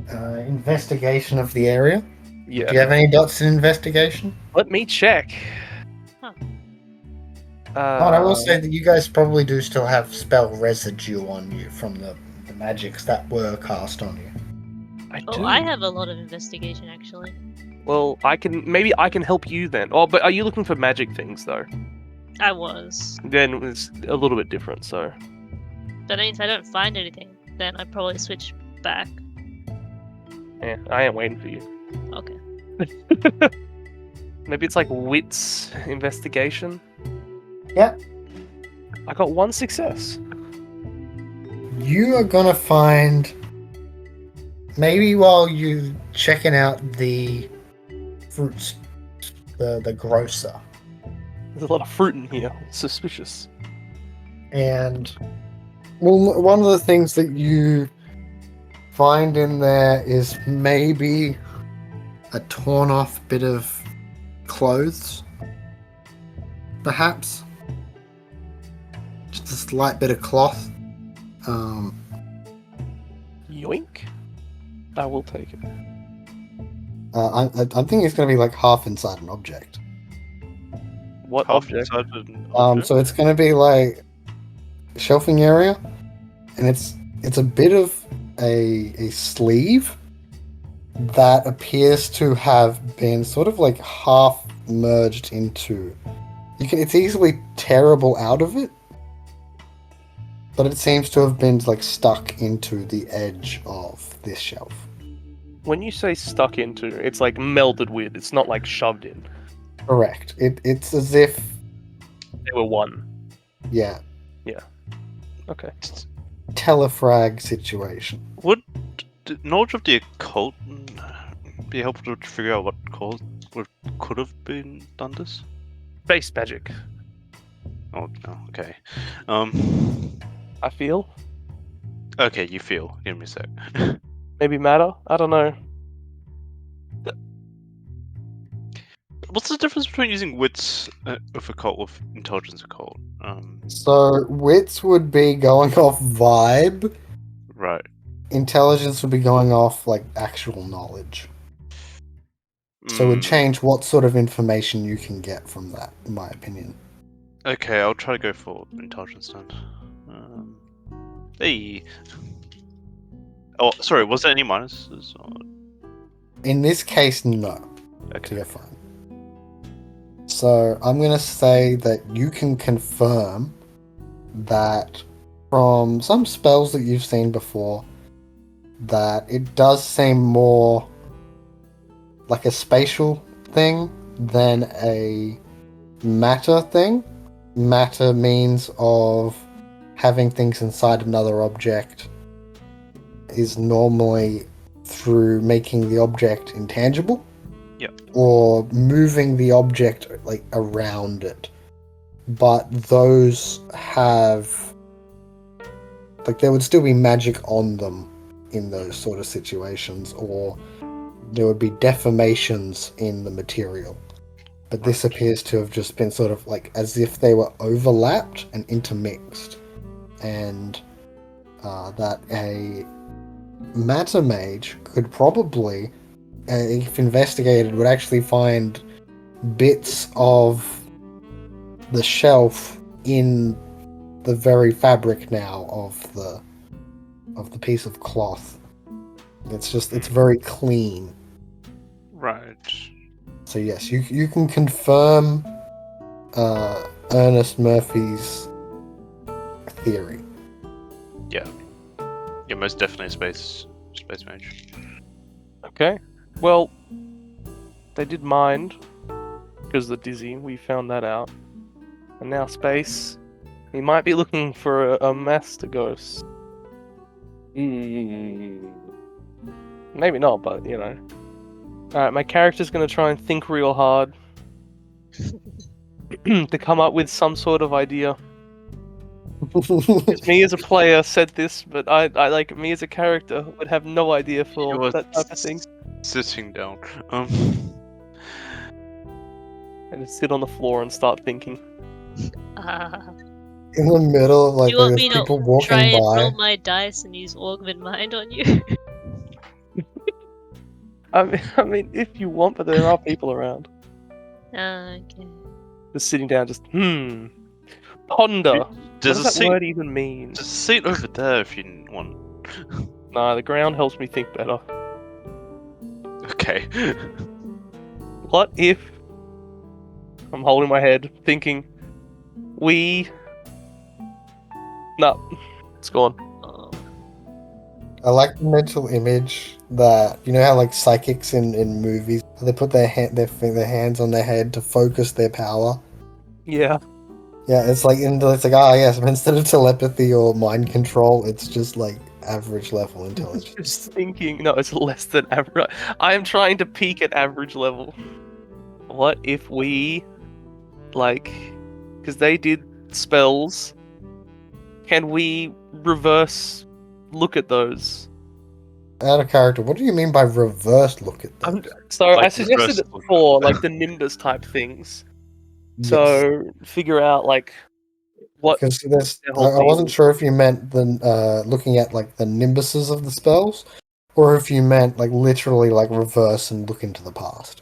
investigation of the area. Yeah. Do you have any dots in investigation? Let me check. Huh. Oh, and I will say that you guys probably do still have spell residue on you from the magics that were cast on you. I do. Oh, I have a lot of investigation actually. Well, maybe I can help you then. Oh, but are you looking for magic things though? I was. Then it's a little bit different. So That means I don't find anything. Then I probably switch back. yeah, I ain't waiting for you. Okay. Maybe it's like wits investigation. Yep. I got 1 success. You are gonna find, maybe while you checking out the fruits, the grocer, There's a lot of fruit in here. Suspicious. and well, one of the things that you find in there is maybe a torn off bit of clothes, perhaps just a slight bit of cloth. Yoink. I will take it. I think it's going to be like half inside an object. What Half object? inside an object? So it's going to be like a shelving area, and it's a bit of a sleeve that appears to have been sort of like half merged into. It's easily tearable out of it, but it seems to have been like stuck into the edge of this shelf. When you say stuck into, it's like melded with. It's not like shoved in. Correct. It's as if, They were one. yeah, Okay. telefrag situation. Would knowledge of the occult be helpful to figure out what could have been done this? Base magic. Oh no, okay. I feel. Okay, you feel. Give me a sec. Maybe matter. I don't know. What's the difference between using wits of occult with intelligence occult? So wits would be going off vibe. Right. Intelligence would be going off like actual knowledge. So it would change what sort of information you can get from that, in my opinion. Okay, I'll try to go for intelligence then. Hey. Oh, sorry. Was there any minuses? Or... In this case, no. So Okay. you're fine. So I'm going to say that you can confirm that from some spells that you've seen before, that it does seem more like a spatial thing than a matter thing. Matter means of having things inside another object is normally through making the object intangible. Yep. Or moving the object like around it. But those have like there would still be magic on them in those sort of situations, or there would be deformations in the material. But this appears to have just been sort of like as if they were overlapped and intermixed. And that a matter mage could probably, if investigated, would actually find bits of the shelf in the very fabric now of the piece of cloth. It's very clean. Right. So yes, you can confirm Ernest Murphy's theory. Yeah. You're most definitely a space mage. Okay. Well, they did mind because the dizzy. We found that out, and now space. He might be looking for a master ghost. Hmm. Maybe not, but you know. Alright, my character's gonna try and think real hard to come up with some sort of idea. 'Cause me as a player said this, but I like me as a character would have no idea You for were that type of thing. sitting down. And just sit on the floor and start thinking. In the middle, like you want there's me to people try walking and by. roll my dice and use Augment Mind on you? I mean, if you want, but there are people around. Okay. Just sitting down, just ponder. What There's does a that seat. word even mean? There's a seat over there if you want. Nah, the ground helps me think better. Okay. What if I'm holding my head, thinking we? No, it's gone. Oh. I like the mental image that you know how like psychics in movies they put their hands on their head to focus their power. Yeah. Yeah, it's like yes, but instead of telepathy or mind control, it's just like average level intelligence. Just thinking. No, it's less than average. I am trying to peak at average level. What if we, like, because they did spells, can we reverse look at those? Out of character, what do you mean by reverse look at them? So I Like suggested it reverse look. before, like the Nimbus type things. Yes. So figure out like what Because there's, the I whole thing wasn't is. sure if you meant the looking at like the nimbuses of the spells, or if you meant like literally like reverse and look into the past.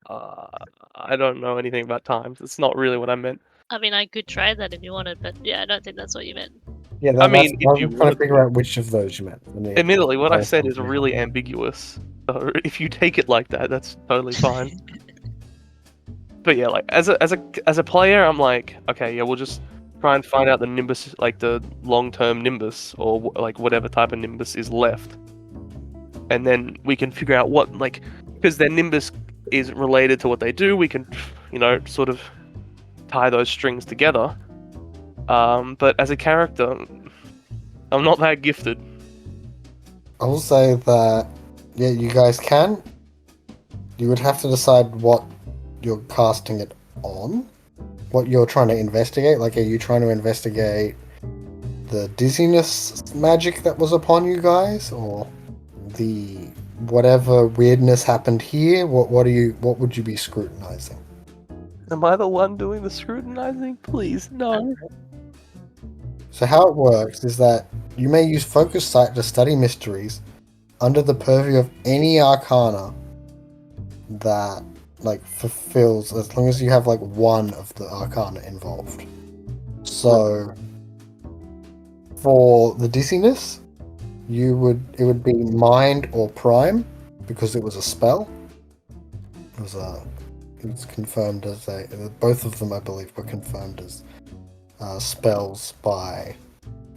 I don't know anything about times. It's not really what I meant. I mean, I could try that if you wanted, but yeah, I don't think that's what you meant. Yeah, I mean, I if was you trying wanted to figure to. out which of those you meant. And yeah, Admittedly, what I both said of is them. really ambiguous. So if you take it like that, that's totally fine. But yeah, like as a player, I'm like, okay, yeah, we'll just try and find out the Nimbus, like the long-term Nimbus, or like whatever type of Nimbus is left, and then we can figure out what, like, because their Nimbus is related to what they do. We can, you know, sort of tie those strings together. But as a character, I'm not that gifted. I will say that yeah, you guys can. You would have to decide what you're casting it on, what you're trying to investigate. Like, are you trying to investigate the dizziness magic that was upon you guys, or the whatever weirdness happened here? What would you be scrutinizing? Am I the one doing the scrutinizing? Please, no. So how it works is that you may use focus sight to study mysteries under the purview of any arcana that like fulfills, as long as you have like one of the arcana involved. So for the dizziness, it would be mind or prime because it was a spell. It was confirmed as both of them I believe were confirmed as spells by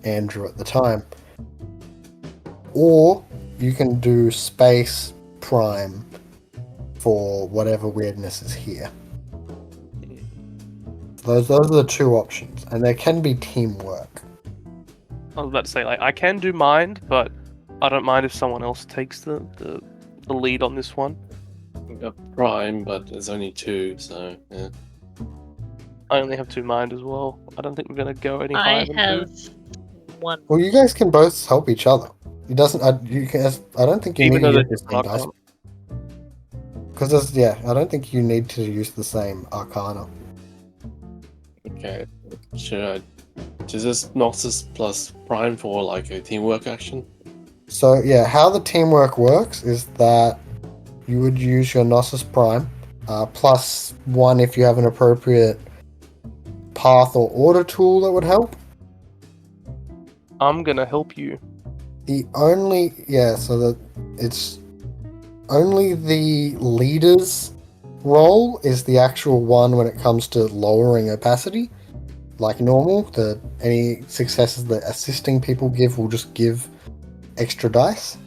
Andrew at the time. Or you can do space prime for whatever weirdness is here. Those are the two options, and there can be teamwork. I was about to say, like, I can do mind, but I don't mind if someone else takes the lead on this one. Got Prime, but there's only two, so yeah. I only have 2 mind as well. I don't think we're gonna go any higher I than have one. Well, you guys can both help each other. It doesn't. I don't think 2. you Even need though to they're use the same different dice arcana. because I don't think you need to use the same arcana. Okay. Should I... Is this Noxus plus Prime for like a teamwork action? So yeah, how the teamwork works is that you would use your Gnosis Prime plus 1 if you have an appropriate path or order tool that would help. I'm gonna help you. So that it's only the leader's role is the actual one when it comes to lowering opacity. Like normal, any successes that assisting people give will just give extra dice.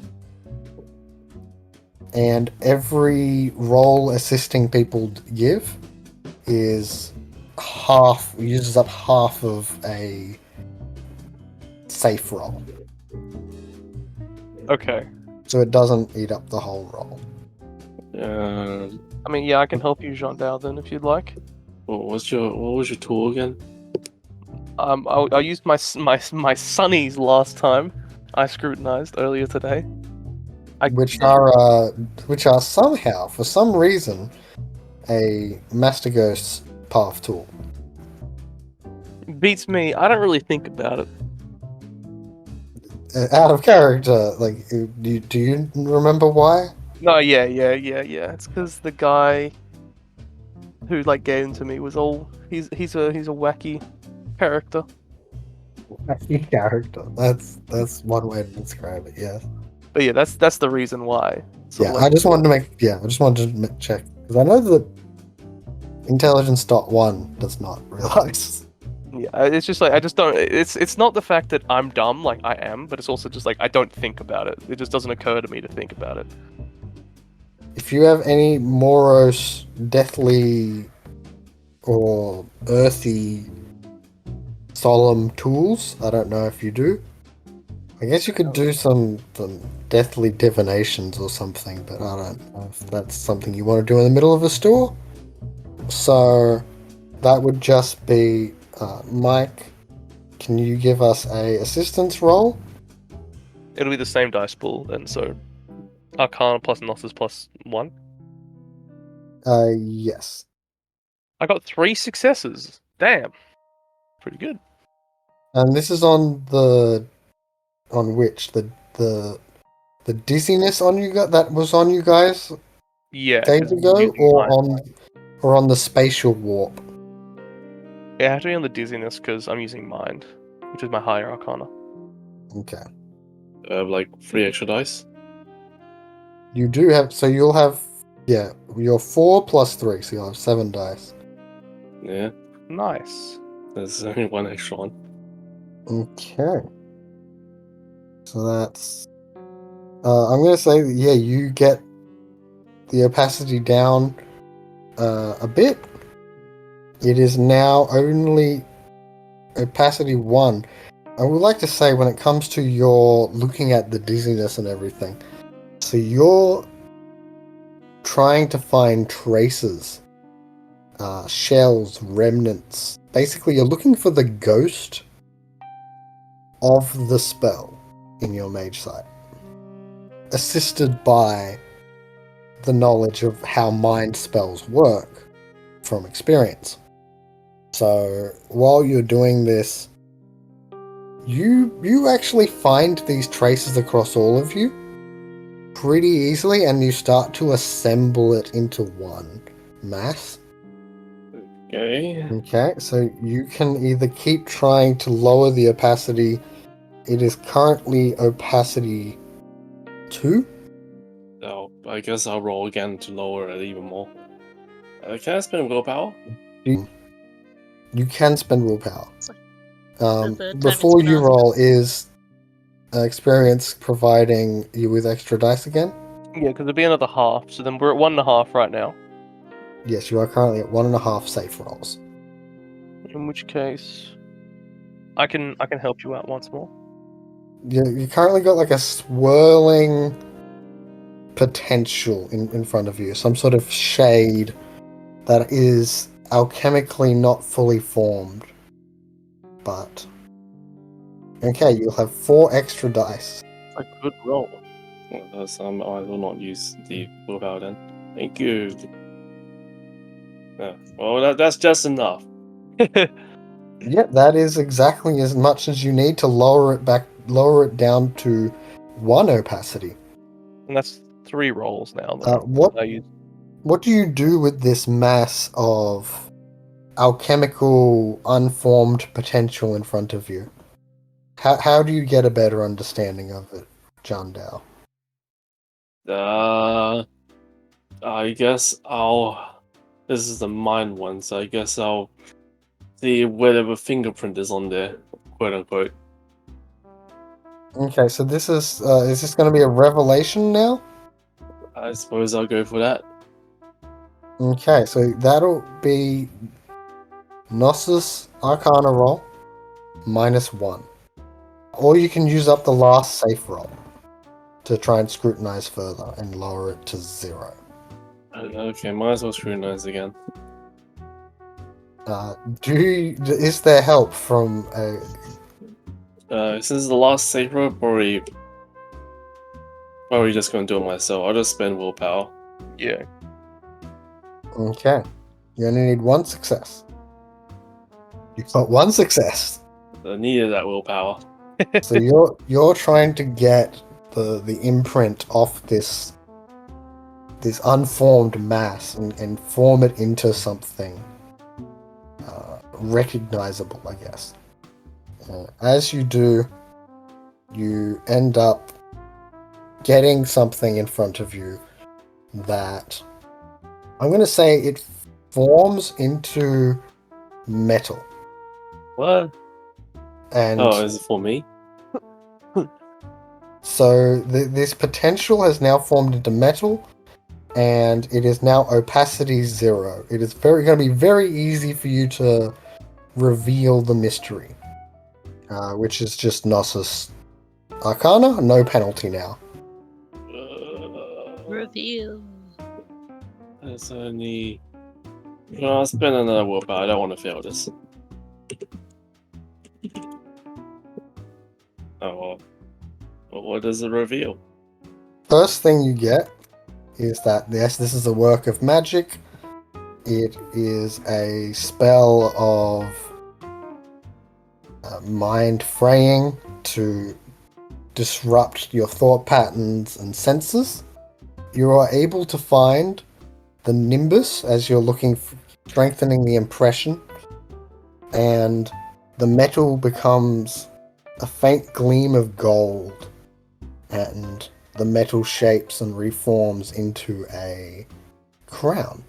And every roll assisting people give uses up half of a safe roll. Okay. so it doesn't eat up the whole roll. I mean, yeah, I can help you, Jean Dao, then, if you'd like. what was your tool again? I used my sunnies last time. I scrutinized earlier today. Which are somehow, for some reason, a Mastigos path tool. Beats me. I don't really think about it. Out of character, like, do you remember why? No, yeah. It's because the guy who like gave them to me was all he's a wacky character. Wacky character. That's one way to describe it. Yeah. But yeah, that's the reason why. So, Yeah. I just wanted to check because I know that Intelligence.1 does not realize. Yeah, it's just like I just don't. It's not the fact that I'm dumb, like I am, but it's also just like I don't think about it. It just doesn't occur to me to think about it. If you have any morose, deathly, or earthy, solemn tools, I don't know if you do. I guess you could do some deathly divinations or something, but I don't know if that's something you want to do in the middle of a store. So that would just be Mike. Can you give us a assistance roll? It'll be the same dice pool, and so Arcana plus Gnosis plus 1. Yes. I got 3 successes. Damn, pretty good. And this is on which the dizziness on you that was on you guys Yeah. days 'cause I'm ago, using mine. or on the spatial warp. Yeah, I have to be on the dizziness because I'm using mind, which is my higher Arcana. Okay. Like 3 extra dice. You do have, so you'll have, you're 4 plus 3, so you'll have 7 dice. Yeah, Nice. there's only 1 extra one. Okay. So that's, I'm gonna say, you get the opacity down a bit. It is now only opacity 1. I would like to say when it comes to your looking at the dizziness and everything, so you're trying to find traces, shells, remnants. Basically, you're looking for the ghost of the spell in your mage sight, assisted by the knowledge of how mind spells work from experience. So while you're doing this, you actually find these traces across all of you pretty easily, and you start to assemble it into one mass. Okay. Okay, so you can either keep trying to lower the opacity. It is currently opacity 2. So I guess I'll roll again to lower it even more. Can I spend willpower? You can spend willpower. the time Before it's you passed. roll, is experience providing you with extra dice again? Yeah, because it'll be another half, so then we're at 1.5 right now. Yes, you are currently at 1.5 safe rolls. In which case, I can help you out once more. You currently got like a swirling potential in front of you, some sort of shade that is alchemically not fully formed. But okay, you'll have 4 extra dice. A good roll. Well, that's, I will not use the willpower then. Thank you. Yeah, well, that's just enough. Yep, that is exactly as much as you need to lower it down to 1 opacity. And that's 3 rolls now. Then. What do you do with this mass of alchemical unformed potential in front of you? How do you get a better understanding of it, John Dow? I guess this is the mine one, so I guess I'll see whatever fingerprint is on there, quote unquote. Okay, so this is this going to be a revelation now? I suppose I'll go for that. Okay, so that'll be Gnosis Arcana roll -1. Or you can use up the last safe roll. to try and scrutinize further and lower it to 0. Okay, might as well scrutinize again. Is there help from a... Since the last save throw, probably just gonna do it myself. I'll just spend willpower. Yeah. Okay. You only need 1 success. You've got 1 success. I needed that willpower. So you're trying to get the imprint off this unformed mass and form it into something recognizable, I guess. As you do, you end up getting something in front of you that I'm going to say it forms into metal. What? And Oh, is it for me? so this potential has now formed into metal, and it is now opacity 0. It is going to be very easy for you to reveal the mystery, which is just Gnosis Arcana, no penalty now. Reveal. That's only. No, I'll spend another willpower. I don't want to fail this. Oh, well, what does it reveal? First thing you get is that, yes, this is a work of magic. It is a spell of mind fraying to disrupt your thought patterns and senses. You are able to find the nimbus as you're looking for strengthening the impression, and the metal becomes a faint gleam of gold, and the metal shapes and reforms into a crown.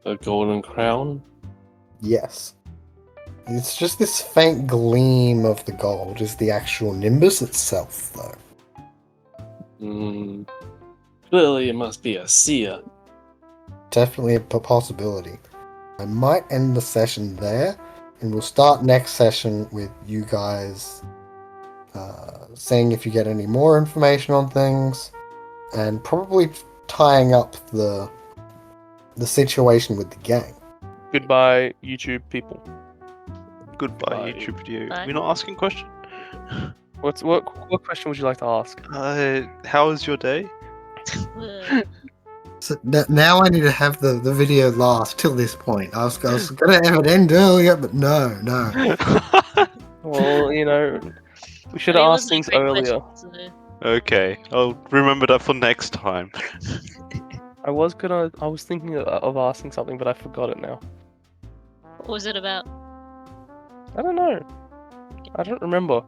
A golden crown? Yes. It's just this faint gleam of the gold is the actual nimbus itself, though. Clearly, it must be a seer. Definitely a possibility. I might end the session there, and we'll start next session with you guys seeing if you get any more information on things, and probably tying up the situation with the gang. Goodbye, YouTube people. Goodbye, Bye. YouTube video. Bye. We're not asking question. What question would you like to ask? How was your day? So now I need to have the video last till this point. I was going to have it end earlier, but no. Well, we should It have was asked a things great earlier. question, so- Okay, I'll remember that for next time. I was thinking of asking something, but I forgot it now. What was it about? I don't know. I don't remember.